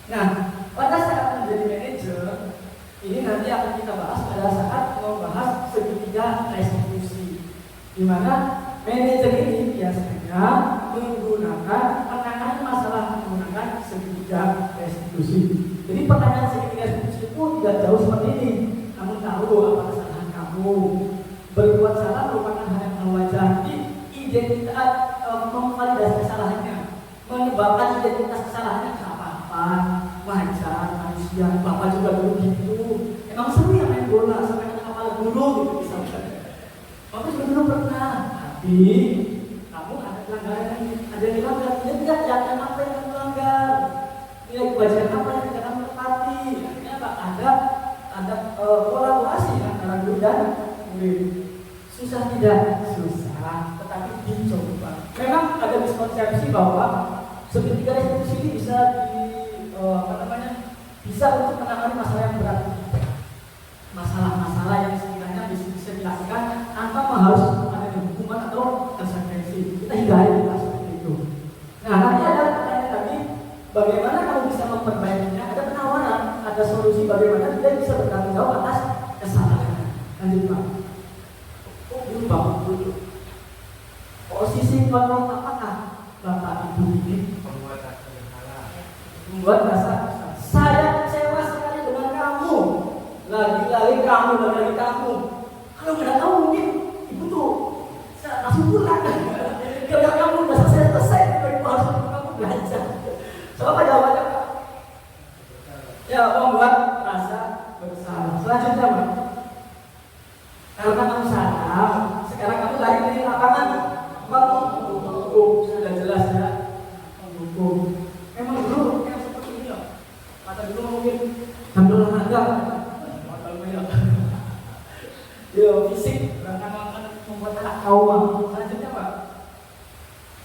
Nah, pada saat menjadi manajer, ini nanti akan kita bahas pada saat membahas segitiga restitusi, di mana manajer ini biasanya menggunakan penanganan masalah menggunakan segitiga restitusi. Jadi pertanyaan segitiga diskusi itu tidak jauh seperti ini. Kamu tahu apa kesalahan kamu? Berbuat salah merupakan hal yang wajar. Jadi identitas memvalidasi kesalahannya, menyebabkan identitas kesalahannya nggak apa-apa, wajar, manusia. Bapak juga dulu gitu. Emang seru ya main bola sampai kena kepala guru gitu misalkan. Bapak juga dulu pernah. Tapi kamu ada pelanggaran yang ada yang dilanggar. Dia tidak yakin apa yang kamu langgar. Nilai kebajikan apa yang tidak kamu tepati. Akhirnya apa? Ada kolaborasi antara guru dan murid. Susah tidak? Susah, tetapi dicoba. Memang ada miskonsepsi bahwa segitiga diskusi ini bisa bisa untuk menangani masalah yang berat, masalah-masalah yang sekiranya bisa dilakukan tanpa harus ada hukuman atau konsekuensi. Kita hindari seperti itu. Nah, nanti ada pertanyaan tadi, bagaimana kamu bisa memperbaikinya? Ada penawaran, ada solusi bagaimana dia bisa bertanggung jawab atas kesalahan. Lanjut Pak. Dulu Bapak dulu. Posisi kontrol apakah Bapak Ibu ini membuat rasa saya kecewa sekali dengan kamu, lagi-lagi kamu. Kalau nggak tahu mungkin Ibu tuh langsung pulang. Kalau kamu udah selesai, harus kamu belajar. Coba jawabannya Pak. Ya, membuat rasa bersalah. Selanjutnya Pak. Karena kamu salah, sekarang kamu lari dari lapangan, kamu menghukum, sudah jelas ya, menghukum. Memang dulu yang seperti ini loh, mata dulu mungkin sambil olahraga, yo fisik, karena membuat anak kaum. Selanjutnya Pak,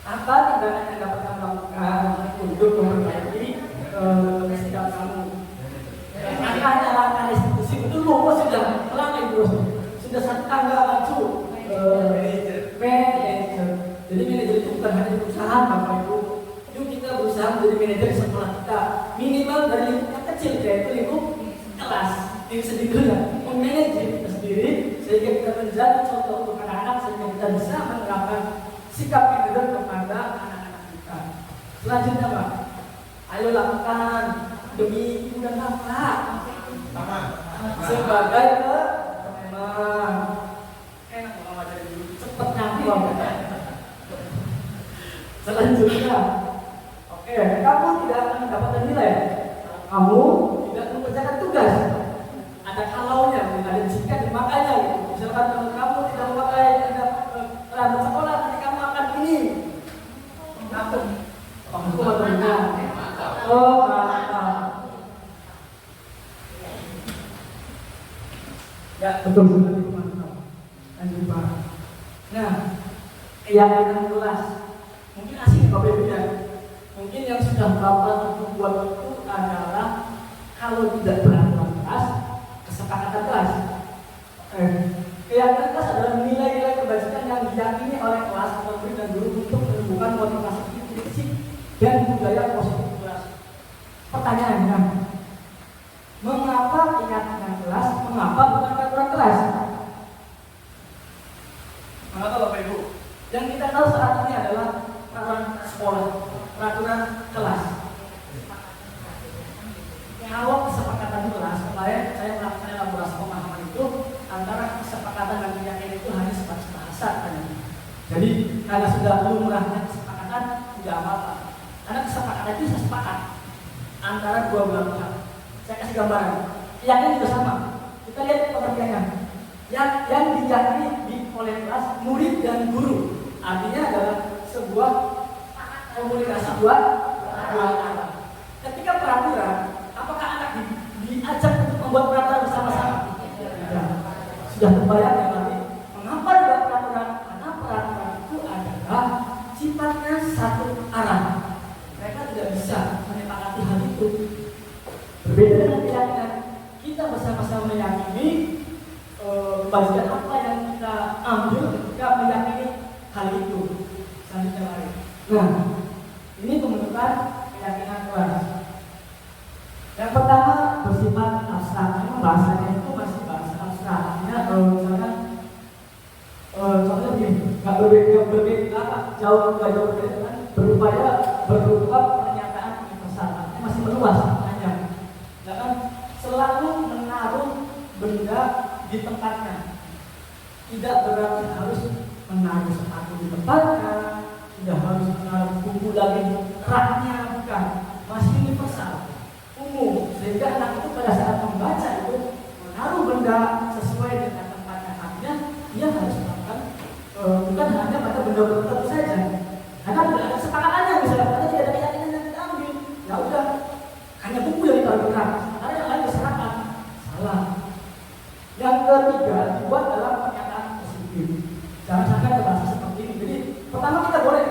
apa tindakan yang dapat kamu lakukan untuk memperbaiki sikap kamu? Makanya langkah restitusi itu lupa sudah melangkah terus. Sudah satu tangga maju manajer. Jadi manajer itu bukan hanya di perusahaan Bapak Ibu. Yuk kita berusaha menjadi manajer di sekolah kita. Minimal dari lingkup yang kecil, yaitu lingkup kelas. Diri sendiri ya, memanage kita sendiri sehingga kita menjadi contoh untuk anak-anak sehingga kita bisa menerapkan sikap manajer kepada anak-anak kita. Selanjutnya Pak, ayo lakukan demi ibu dan bapak. Sebagai enak mau aja dulu cepet nyampe selanjutnya oke, kamu tidak akan mendapatkan nilai, kamu tidak mengerjakan tugas. Ada kalaunya, ada jika dan makanya gitu. Misalkan kalau kamu tidak memakai peralatan sekolah, nanti kamu akan ini takut ya betul sekali teman-teman. Lanjut Pak. Nah, keyakinan kelas mungkin asing Bapak Ibu ya. Mungkin yang sudah Bapak buat itu adalah kalau tidak peraturan kelas, kesepakatan kelas. Keyakinan kelas adalah nilai-nilai kebajikan yang diyakini oleh kelas, murid dan guru untuk menumbuhkan motivasi fisik dan budaya positif kelas. Pertanyaannya, mengapa keyakinan kelas, mengapa bukan peraturan kelas? Mengapa Bapak Ibu? Yang kita tahu saat ini adalah peraturan sekolah, peraturan kelas. Kalau kesepakatan kelas, kemarin saya melakukan elaborasi pemahaman itu antara kesepakatan dan keyakinan itu hanya sebatas bahasa tadi. Jadi karena sudah lumrahnya kesepakatan tidak apa-apa. Karena kesepakatan itu sepakat antara dua belah pihak. Saya kasih gambaran. Keyakinan juga sama. Kita lihat pengertiannya. Yang diyakini oleh kelas, murid dan guru. Artinya adalah sebuah komunikasi dua arah. Ketika peraturan, apakah anak diajak untuk membuat peraturan bersama-sama? Ya. Sudah terbayang ya nanti. Mengapa juga peraturan? Karena peraturan itu adalah sifatnya satu arah. Mereka tidak bisa menyepakati hal itu. Berbeda dengan keyakinan, kita bersama-sama meyakini kebajikan apa yang kita ambil ketika meyakini hal itu. Selanjutnya mari. Nah, ini pembentukan keyakinan kelas. Yang pertama bersifat abstrak. Memang bahasanya itu masih bahasa abstrak. Artinya misalkan contohnya begini, nggak berbeda jauh berbeda kan, berupaya berupa pernyataan universal. Artinya masih meluas hanya. sudah ditempatkan. Tidak berarti harus menaruh sepatu di tempatnya, tidak harus menaruh buku lagi di raknya, bukan. Masih universal, umum, sehingga anak itu pada saat membaca itu menaruh benda sesuai dengan tempatnya. Artinya dia harus melakukan bukan hanya pada benda-benda tertentu saja. Karena tidak ada kesepakatannya, misalnya pada tidak ada keyakinan yang kita ambil, ya udah hanya buku yang ditaruh di rak, sementara yang lain diserahkan. Salah. Yang ketiga, dibuat dalam pernyataan positif. Jangan sampai ada bahasa seperti ini. Jadi pertama kita boleh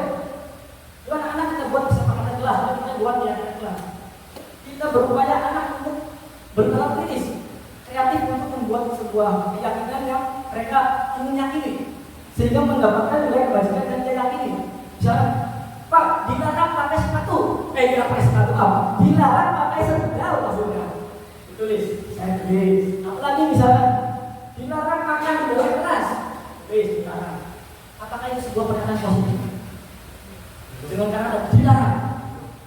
itu anak-anak kita buat kesepakatan kelas, lalu kita buat keyakinan kelas. Kita berupaya anak untuk bertaraf kritis, kreatif untuk membuat sebuah keyakinan yang mereka ingin yakini, sehingga mendapatkan nilai kebajikan yang dia yakini. Misalnya, Pak, dilarang pakai sepatu. Tidak pakai sepatu apa? Dilarang pakai sendal maksudnya. Ditulis, saya tulis. Apalagi misalnya, dilarang makan di dalam kelas. Tulis, dilarang. Apakah itu sebuah pernyataan positif? Dengan kata dilarang.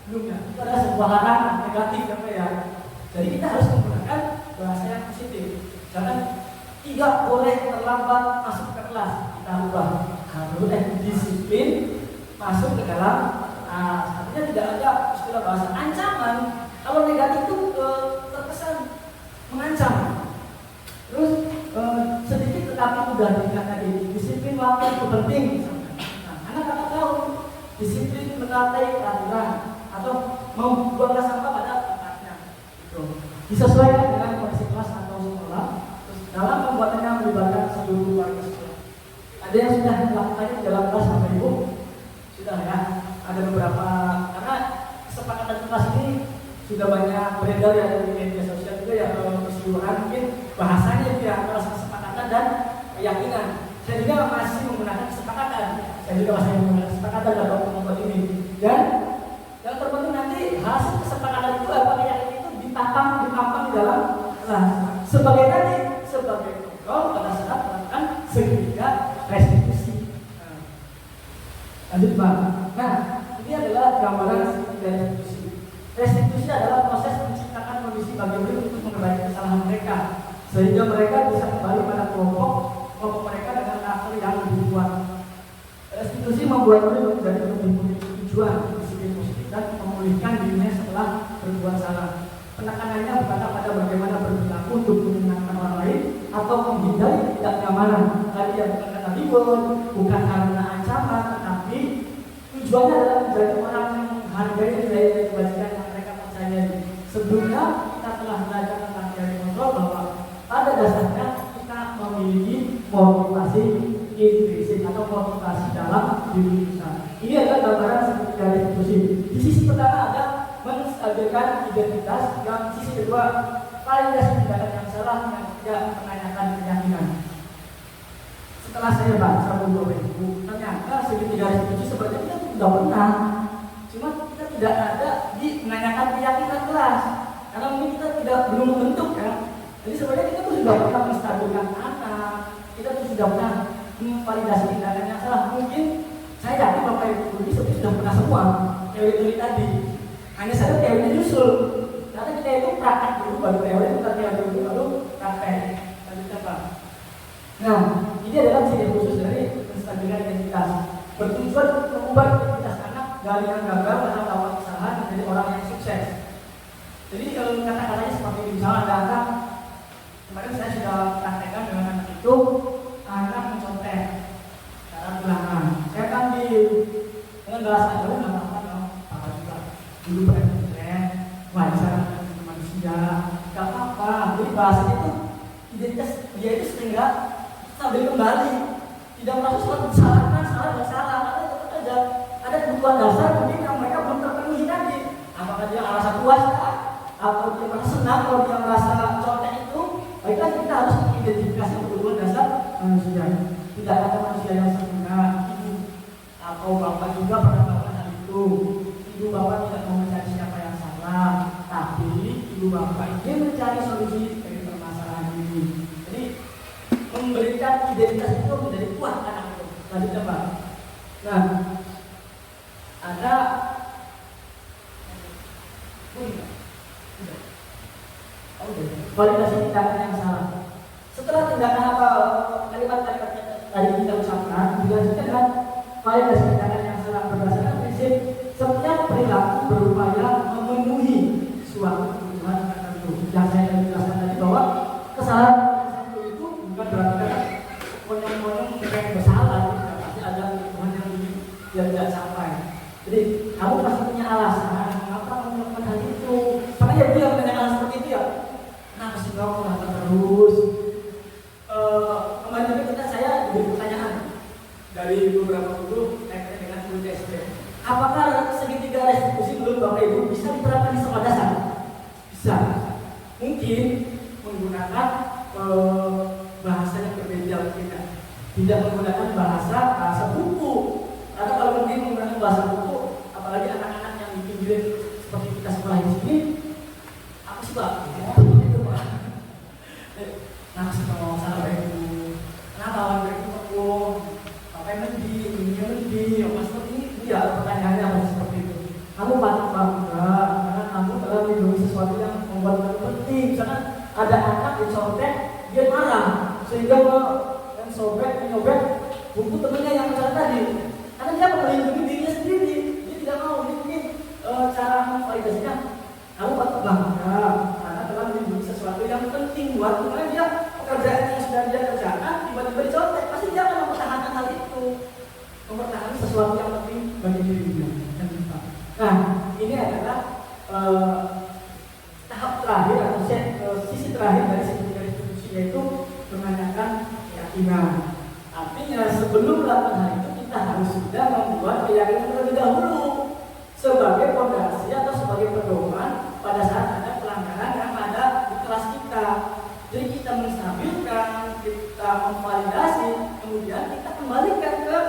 Belumnya, itu adalah sebuah larangan negatif ya. Jadi kita harus menggunakan bahasa yang positif. Jangan tidak boleh terlambat masuk ke kelas. Kita ubah harus disiplin masuk ke dalam. Artinya tidak ada istilah bahasa ancaman. Kalau negatif itu terkesan mengancam. Terus sedikit tetapi mudah diingat tadi, disiplin waktu itu penting. Nah, anak akan tahu disiplin menaati peraturan atau membuang sampah pada tempatnya. Disesuaikan dengan kondisi kelas atau sekolah. Terus dalam pembuatannya melibatkan seluruh warga sekolah. Ada yang sudah melakukannya di dalam kelas sampai ibu sudah ya. Ada beberapa karena kesepakatan kelas ini sudah banyak beredar ya di media sosial juga ya keseluruhan mungkin bahasanya itu ya antara kesepakatan dan keyakinan. Saya juga masih menggunakan kesepakatan. Saya juga masih menggunakan kesepakatan dalam membuat ini. Dan yang terpenting nanti hasil kesepakatan itu apa keyakinan itu ditampang di dalam kelas sebagai kontrol pada saat melakukan segitiga restitusi. Lanjut Pak. Nah, ini adalah gambaran segitiga restitusi. Restitusi adalah proses menciptakan kondisi bagi murid untuk memperbaiki kesalahan mereka, sehingga mereka bisa kembali pada kelompok mereka dengan karakter yang lebih kuat. Restitusi membuat murid menjadi lebih memiliki tujuan, disiplin positif dan memulihkan dirinya setelah berbuat salah. Penekanannya bukanlah pada bagaimana berperilaku untuk menyenangkan orang lain atau menghindari ketidaknyamanan. Tadi yang bukan karena ribut, bukan karena ancaman, tetapi tujuannya adalah menjadi orang yang menghargai nilai-nilai kebajikan yang mereka percayai. Sebelumnya kita telah belajar tentang teori kontrol bahwa pada dasarnya kita memiliki motivasi intrinsik atau motivasi dalam diri kita. Ini adalah gambaran segitiga restitusi. Di sisi pertama ada menstabilkan identitas, yang sisi kedua validasi tindakan yang salah yang tidak menanyakan keyakinan. Setelah saya baca buku ternyata segitiga restitusi sebenarnya kita sudah pernah, cuma kita tidak ada di menanyakan keyakinan kelas karena mungkin kita belum membentuk kan. Jadi sebenarnya kita tuh sudah pernah menstabilkan anak, kita tuh sudah pernah memvalidasi tindakan yang salah. Mungkin saya yakin Bapak Ibu ini sudah pernah semua teori-teori tadi. Hanya saja teorinya nyusul. Karena kita itu praktek dulu baru teori, bukan teori dulu baru praktek. Lanjutnya Pak. Nah, ini adalah ciri khusus dari menstabilkan identitas. Bertujuan untuk mengubah identitas anak dari yang gagal pada melakukan kesalahan menjadi orang yang sukses. Jadi kalau kata-katanya seperti ini, misalnya ada anak, kemarin saya sudah praktekkan dengan anak itu, anak mencontek cara ulangan. Saya panggil dengan bahasa Jawa nggak apa-apa dong, apa juga. Dulu pernah mencontek, wajar dengan manusia, nggak apa-apa. Jadi bahasanya itu identitas dia itu sehingga sambil kembali, tidak merasa suatu kesalahan, salah. Ada kebutuhan dasar mungkin yang mereka belum terpenuhi tadi. Apakah dia merasa puas atau dia merasa senang kalau dia merasa contek itu? Baiklah kita harus mengidentifikasi kebutuhan dasar manusia. Tidak ada manusia yang sempurna. Ibu atau bapak juga pernah melakukan hal itu. Ibu bapak tidak mau mencari siapa yang salah, tapi ibu bapak ingin mencari solusi dari permasalahan ini. Jadi memberikan identitas itu menjadi kuat anak itu. Lanjutnya Pak. Nah, ada validasi tindakan yang salah. Setelah tindakan apa kalimat-kalimat tadi kita ucapkan, dilanjutkan dengan validasi tindakan yang salah berdasarkan prinsip setiap perilaku berupaya memenuhi suatu kebutuhan tertentu. Yang saya jelaskan tadi bahwa kesalahan itu bukan berarti konyol-konyol yang bersalah, pasti ada kebutuhan yang tidak sampai. Jadi kamu pasti punya alasan mengapa kamu melakukan hal itu. Karena ya dia punya alasan seperti itu ya. Kenapa sih kamu melakukan terus? Kemarin juga saya diberi pertanyaan dari beberapa guru terkait dengan guru TSP. Apakah segitiga restitusi menurut Bapak Ibu bisa diterapkan di sekolah dasar? Bisa. Mungkin menggunakan bahasa yang berbeda kita. Tidak menggunakan bahasa buku. Karena kalau mungkin menggunakan bahasa buku, apalagi anak-anak yang di pinggir seperti kita sekolah di sini, aku sih Pak, itu Pak. Nah, kalau salah itu, kenapa lawan itu aku? Apa yang mending, ini mending, apa seperti ini? Ya, pertanyaannya apa seperti itu? Kamu patut bangga karena kamu telah melindungi sesuatu yang membuat kamu penting. Misalkan ada anak dicontek, dia marah sehingga menyobek buku temannya yang misalnya tadi. Karena dia melindungi dirinya sendiri, dia tidak mau. Dia ingin cara memvalidasinya. Kamu patut bangga karena telah melindungi sesuatu yang penting buat karena dia pekerjaan yang sudah dia kerjakan tiba-tiba dicontek, pasti dia akan mempertahankan hal itu, mempertahankan sesuatu yang penting bagi dirinya. Nah, ini adalah tahap terakhir atau sisi terakhir dari restitusi, yaitu menanyakan keyakinan. Artinya sebelum melakukan hal itu kita harus sudah membuat keyakinan terlebih dahulu sebagai fondasi atau sebagai pedoman pada saat ada pelanggaran yang ada di kelas kita. Jadi kita menstabilkan, kita memvalidasi, kemudian kita kembalikan ke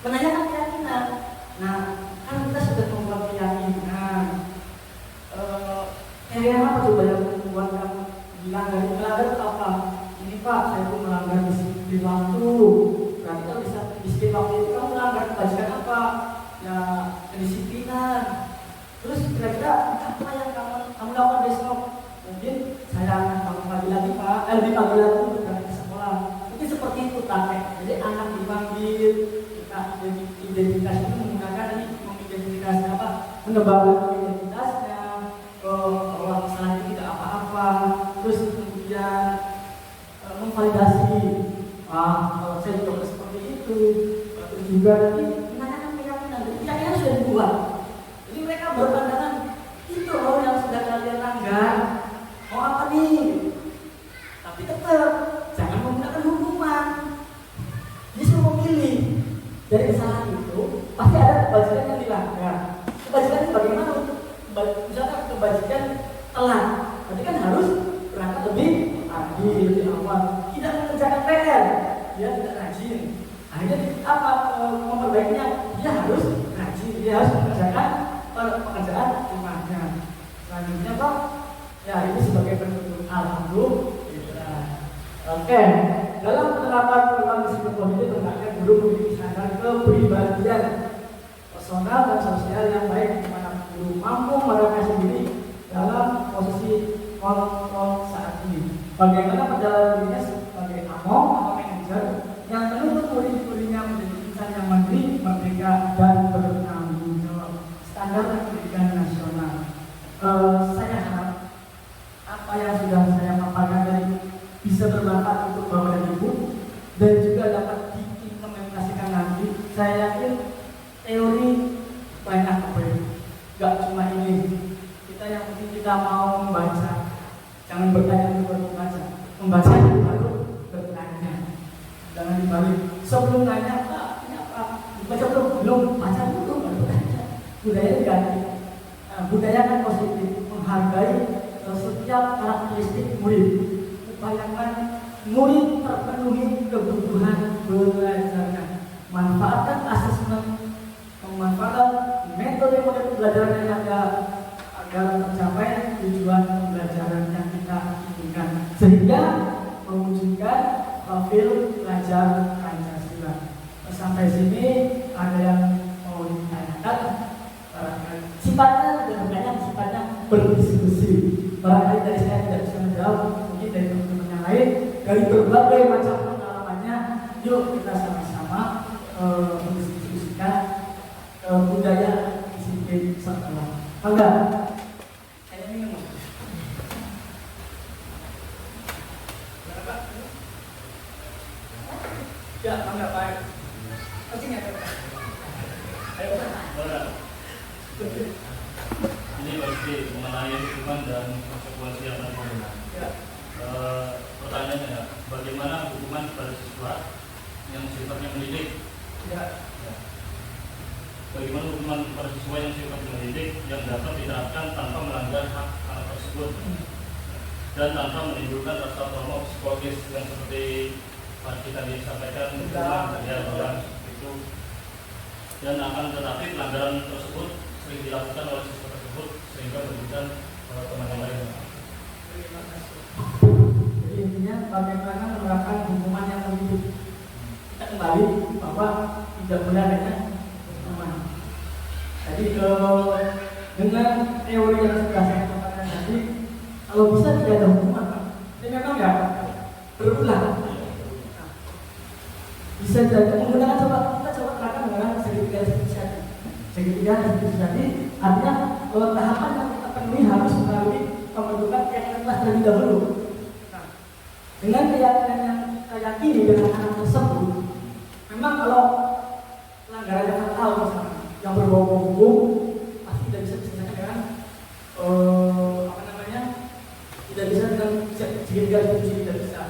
menanyakan keyakinan. Nah, kan kita sudah membuat keyakinan. Keyakinan apa coba yang membuat kamu bilang dari melanggar itu apa? Ini Pak, saya itu melanggar disiplin waktu. Berarti kalau bisa disiplin waktu itu kamu melanggar kebajikan apa? Ya, kedisiplinan. Terus kira-kira apa yang kamu lakukan besok? Mungkin saya akan panggil lagi Pak, dipanggil lagi untuk datang ke sekolah. Mungkin seperti itu taktik. Jadi anak dipanggil, kita identitas itu menggunakan ini mengidentifikasi apa? Mengembangkan identitasnya, bahwa kesalahan itu tidak apa-apa. Terus kemudian memvalidasi, kalau saya juga seperti itu. Terus juga nanti menanyakan keyakinan. Jadi keyakinan sudah dibuat. Jadi mereka berpandangan itu loh yang sudah kalian langgar. Mau apa nih? Tapi tetap jangan menggunakan hukuman. Dia suruh memilih. Dari kesalahan itu pasti ada kebajikan yang dilanggar. Kebajikan itu bagaimana? Misalkan kebajikan telat, berarti kan harus berangkat lebih pagi, lebih awal. Tidak mengerjakan PR, dia tidak rajin. Akhirnya apa? Memperbaikinya dia harus rajin, dia harus mengerjakan pekerjaan rumahnya. Selanjutnya Pak, ya ini sebagai penutup. Alhamdulillah. Oke, dalam penerapan program disiplin positif hendaknya guru memiliki standar kepribadian personal dan sosial yang baik, di mana guru mampu merefleksi diri dalam posisi kontrol saat ini. Bagaimana perjalanan dirinya sebagai among atau manajer yang menuntut murid-muridnya menjadi insan yang mandiri, merdeka dan bertanggung jawab. Standar pendidikan nasional. Saya harap apa yang sudah saya paparkan tadi bisa bermanfaat untuk Bapak dan Ibu dan juga dapat diimplementasikan nanti. Saya yakin teori banyak gak cuma ini. Kita yang penting kita mau membaca, jangan bertanya dulu baru membaca. Membaca baru bertanya, jangan dibalik. Sebelum nanya Pak, ini apa? Baca belum baca dulu baru bertanya. Budaya diganti. Budaya kan positif, menghargai setiap karakteristik murid. Upayakan murid terpenuhi kebutuhan belajarnya. Manfaatkan asesmen, memanfaatkan metode pembelajaran yang ada agar tercapai tujuan pembelajaran yang kita inginkan, sehingga mewujudkan profil pelajar Pancasila. Sampai sini ada yang mau ditanyakan? Sifatnya berdiskusi. Barangkali dari saya tidak bisa menjawab. dari berbagai macam pengalamannya, yuk kita sama-sama mendiskusikan budaya disiplin sekolah. Bangga. Saya minum. Ya, bangga Pak. Pasti nggak ada. Ayo Pak. Ini pasti mengenai hukuman dan konsekuensi yang akan Ya. Pertanyaannya ya, bagaimana hukuman pada siswa yang sifatnya mendidik? Ya. Bagaimana hukuman pada siswa yang sifatnya mendidik yang dapat diterapkan tanpa melanggar hak anak tersebut dan tanpa menimbulkan rasa trauma psikologis yang seperti tadi tadi disampaikan hukuman ya itu, dan akan tetapi pelanggaran tersebut sering dilakukan oleh siswa tersebut sehingga merugikan teman yang lain. Terima kasih. Jadi intinya bagaimana menerapkan hukuman yang mendidik. Kita kembali bahwa tidak boleh adanya hukuman. Jadi dengan teori yang sudah saya katakan tadi, kalau bisa tidak ada hukuman, Pak. Ini memang ya berulang. Bisa jadi menggunakan kita coba terapkan dengan segitiga diskresi. Segitiga diskresi artinya tahapan yang kita penuhi harus melalui pembentukan keyakinan kelas terlebih dahulu. Nah, dengan keyakinan yang kita yakini dengan anak tersebut, memang kalau pelanggarannya fatal misalnya, yang berbau hukum pasti tidak bisa diselesaikan dengan tidak bisa dengan segitiga diskresi, tidak bisa.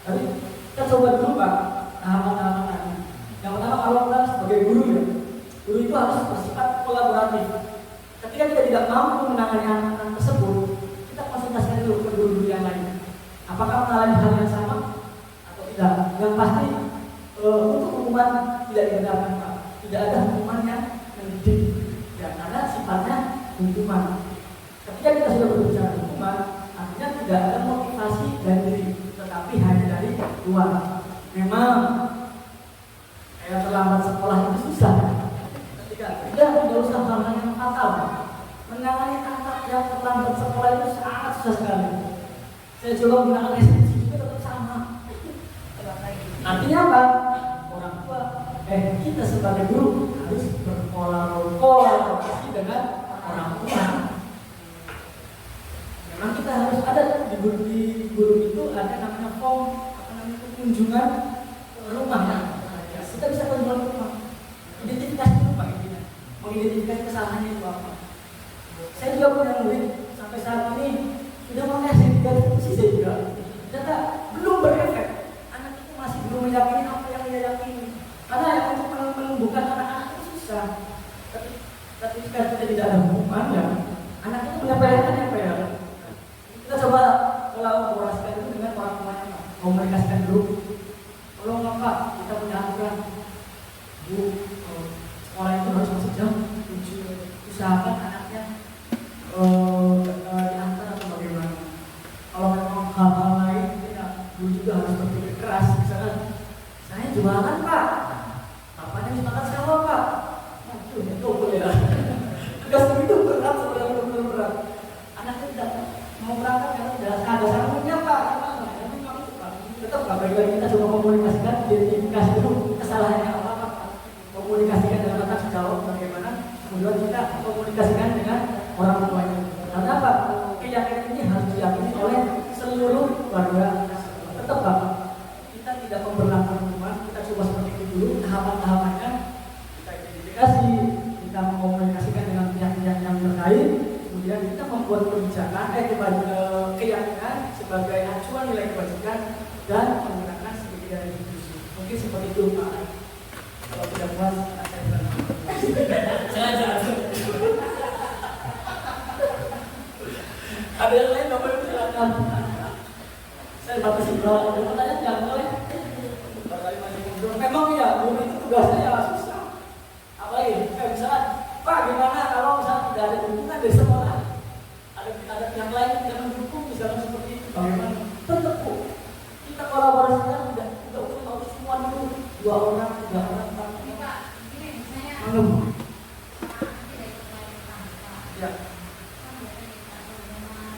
Tapi kita coba dulu Pak tahapan-tahapan tadi. Yang pertama kalau kita sebagai guru ya, guru itu harus bersifat kolaboratif. Ketika kita tidak mampu menangani anak-anak tersebut, kita konsultasikan dulu ke guru-guru yang lain. Apakah mengalami hal yang sama atau tidak? Yang pasti untuk hukuman tidak digunakan Pak. Tidak ada hukuman yang mendidik. Ya, karena sifatnya hukuman. Ketika kita sudah berbicara hukuman, artinya tidak ada motivasi dari diri, tetapi hanya dari luar. Memang kayak terlambat sekolah itu susah. Ketika tidak usah hal-hal yang fatal. Menangani anak yang terlambat sekolah itu sangat susah sekali. Saya coba menggunakan restriksi juga tetap sama. Artinya apa? Orang tua, kita sebagai guru harus berkolaborasi dengan orang tua. Memang kita harus ada di guru itu ada namanya form kunjungan rumah. Kita bisa kunjungan rumah, identifikasi rumah intinya, mengidentifikasi kesalahannya itu apa. Saya juga punya murid sampai saat ini sudah pakai segitiga diskresi saya juga. Ternyata belum berefek. Anak itu masih belum meyakini apa yang dia yakini. Karena yang untuk menumbuhkan anak-anak itu susah. Tapi jika kita tidak ada hukuman ya, anak itu menyampaikan apa ya? Kita coba kolaborasikan itu dengan orang tuanya, komunikasikan dulu. Tolong Pak, kita punya aturan. Bu, sekolah itu harus masuk jam 7. Usahakan anaknya diantar atau bagaimana. Kalau memang hal-hal lain, ya, Bu juga harus berpikir keras. Misalkan, saya jualan Pak, apanya dimakan sama Pak? Itu boleh lah. Tugas itu berat, sebenarnya benar berat. Anaknya tidak mau berangkat karena tidak ada sarungnya Pak. Tetap Pak, bagi kita coba komunikasikan, identifikasi dulu kesalahannya apa Pak. Komunikasikan dalam kata jawab bagaimana, kemudian kita komunikasikan dengan orang tuanya. Karena apa? Keyakinan ini harus diyakini oleh seluruh warga. Tetap Pak, kita tidak memperlakukan hukuman, kita coba seperti itu dulu tahapan-tahapannya. Kita identifikasi, kita mengkomunikasikan dengan pihak-pihak yang terkait, kemudian kita membuat kebijakan, keyakinan sebagai acuan nilai kebajikan dan menggunakan segitiga diskusi. Mungkin seperti itu Pak. Kalau tidak puas, saya bilang. Saya ada yang lain Bapak Ibu silakan. Saya batasi berapa pertanyaan jangan boleh. Memang ya, guru itu tugasnya ya susah. Apalagi, misalnya, Pak gimana kalau misalnya tidak ada dukungan dari sekolah, ada pihak lain yang tidak mendukung, misalnya seperti itu, bagaimana? Tetap kita kolaborasikan, tidak usah semua dulu 2 orang, 3 orang, 4 orang. Menunggu. Ya.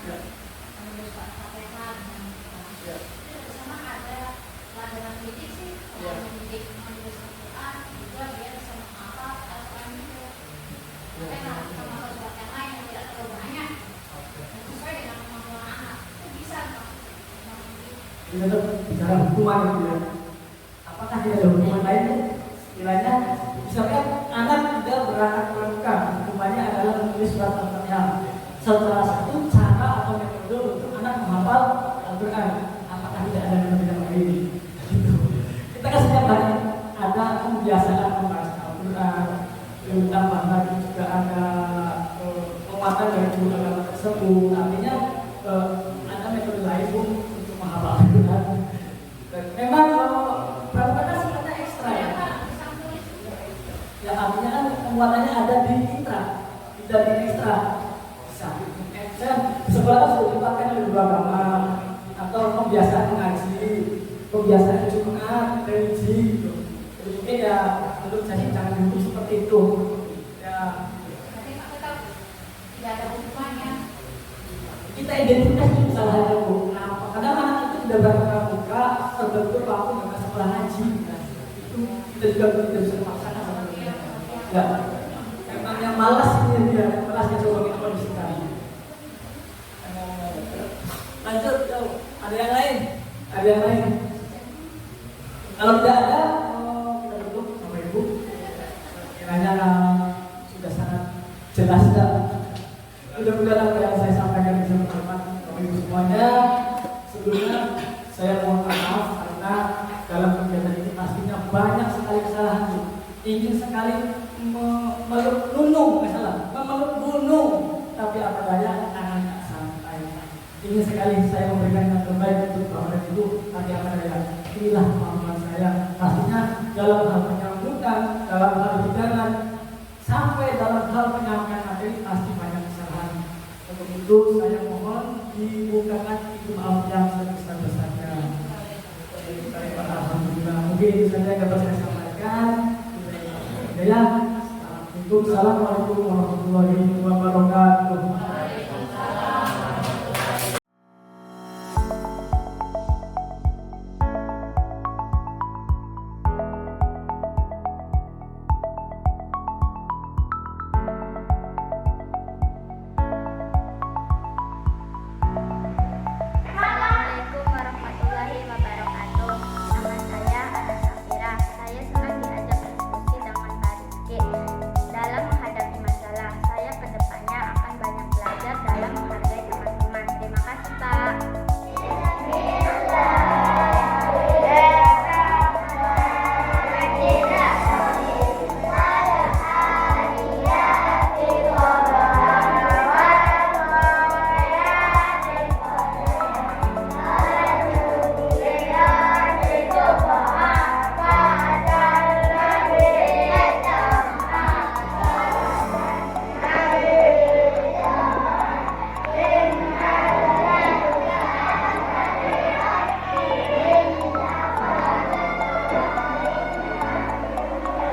Ya. Kita tuh bicara hukuman gitu ya. Apakah tidak ada hukuman lain? Istilahnya, misalkan anak tidak beranak pramuka, hukumannya adalah menulis surat Al-Fatihah. Salah satu cara atau metode untuk anak menghafal Al-Quran. Apakah tidak ada metode yang lain? Gitu. Kita kan setiap hari ada kebiasaan membaca Al-Quran, tambah lagi juga ada penguatan dari guru agama tersebut. Artinya ada metode lain pun untuk menghafal Al-Quran. Memang pramuka kan sifatnya ekstra ya. Ya artinya kan penguatannya ada di intra, tidak di ekstra. Sekolah sudah dipakai oleh guru agama atau kebiasaan mengaji, kebiasaan Jumat, religi gitu. Jadi mungkin ya menurut saya jangan dulu seperti itu. Ya. Berarti Pak tetap tidak ada hukumannya. Kita identifikasi kesalahannya Bu. Nah, kadang anak itu tidak berpramuka terbentur waktu dengan sekolah haji. Nah, itu kita juga tidak bisa memaksakan sebenarnya. Ya, memang yang malas ini dia, malasnya coba kita kondisikan. Lanjut, ada yang lain? Ada yang lain? Kalau tidak ada, kita duduk sama Ibu. Kiranya sudah sangat jelas dan mudah-mudahan apa yang saya sampaikan bisa bermanfaat bagi Ibu semuanya. Sebelumnya saya mohon maaf karena dalam kegiatan ini pastinya banyak sekali kesalahan. Ingin sekali memeluk gunung, tapi apa daya tangan tak sampai. Ingin sekali saya memberikan yang terbaik untuk Bapak dan Ibu, tapi apa daya inilah kemampuan saya. Pastinya dalam hal penyambutan, dalam hal hidangan, sampai dalam hal penyampaian materi pasti banyak kesalahan. Untuk itu saya mohon dibukakan pintu maaf yang sebesar-besarnya. Alhamdulillah, mungkin itu saja yang dapat saya sampaikan. Assalamualaikum warahmatullahi wabarakatuh. Assalamualaikum warahmatullahi wabarakatuh. Nama saya Ana Safira. Saya senang diajak diskusi dengan Pak Rizky. Dalam menghadapi masalah, saya kedepannya akan banyak belajar dalam menghargai teman-teman. Terima kasih, Pak.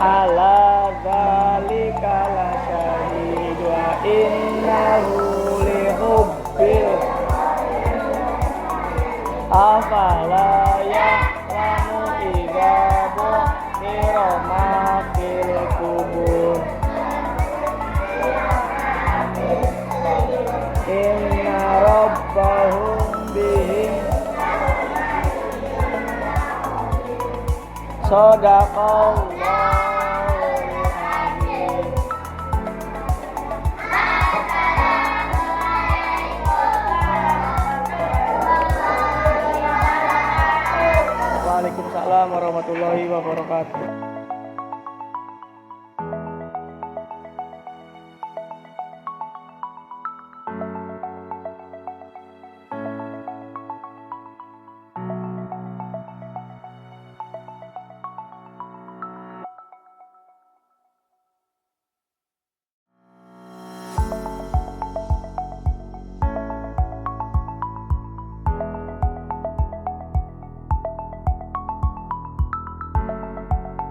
Ala dzalika la syahid wa innahu li hubbil afala ya'lamu idza bu'thira ma fil qubur inna rabbahum bihim sadaqallahu. Waalaikumsalam warahmatullahi wabarakatuh.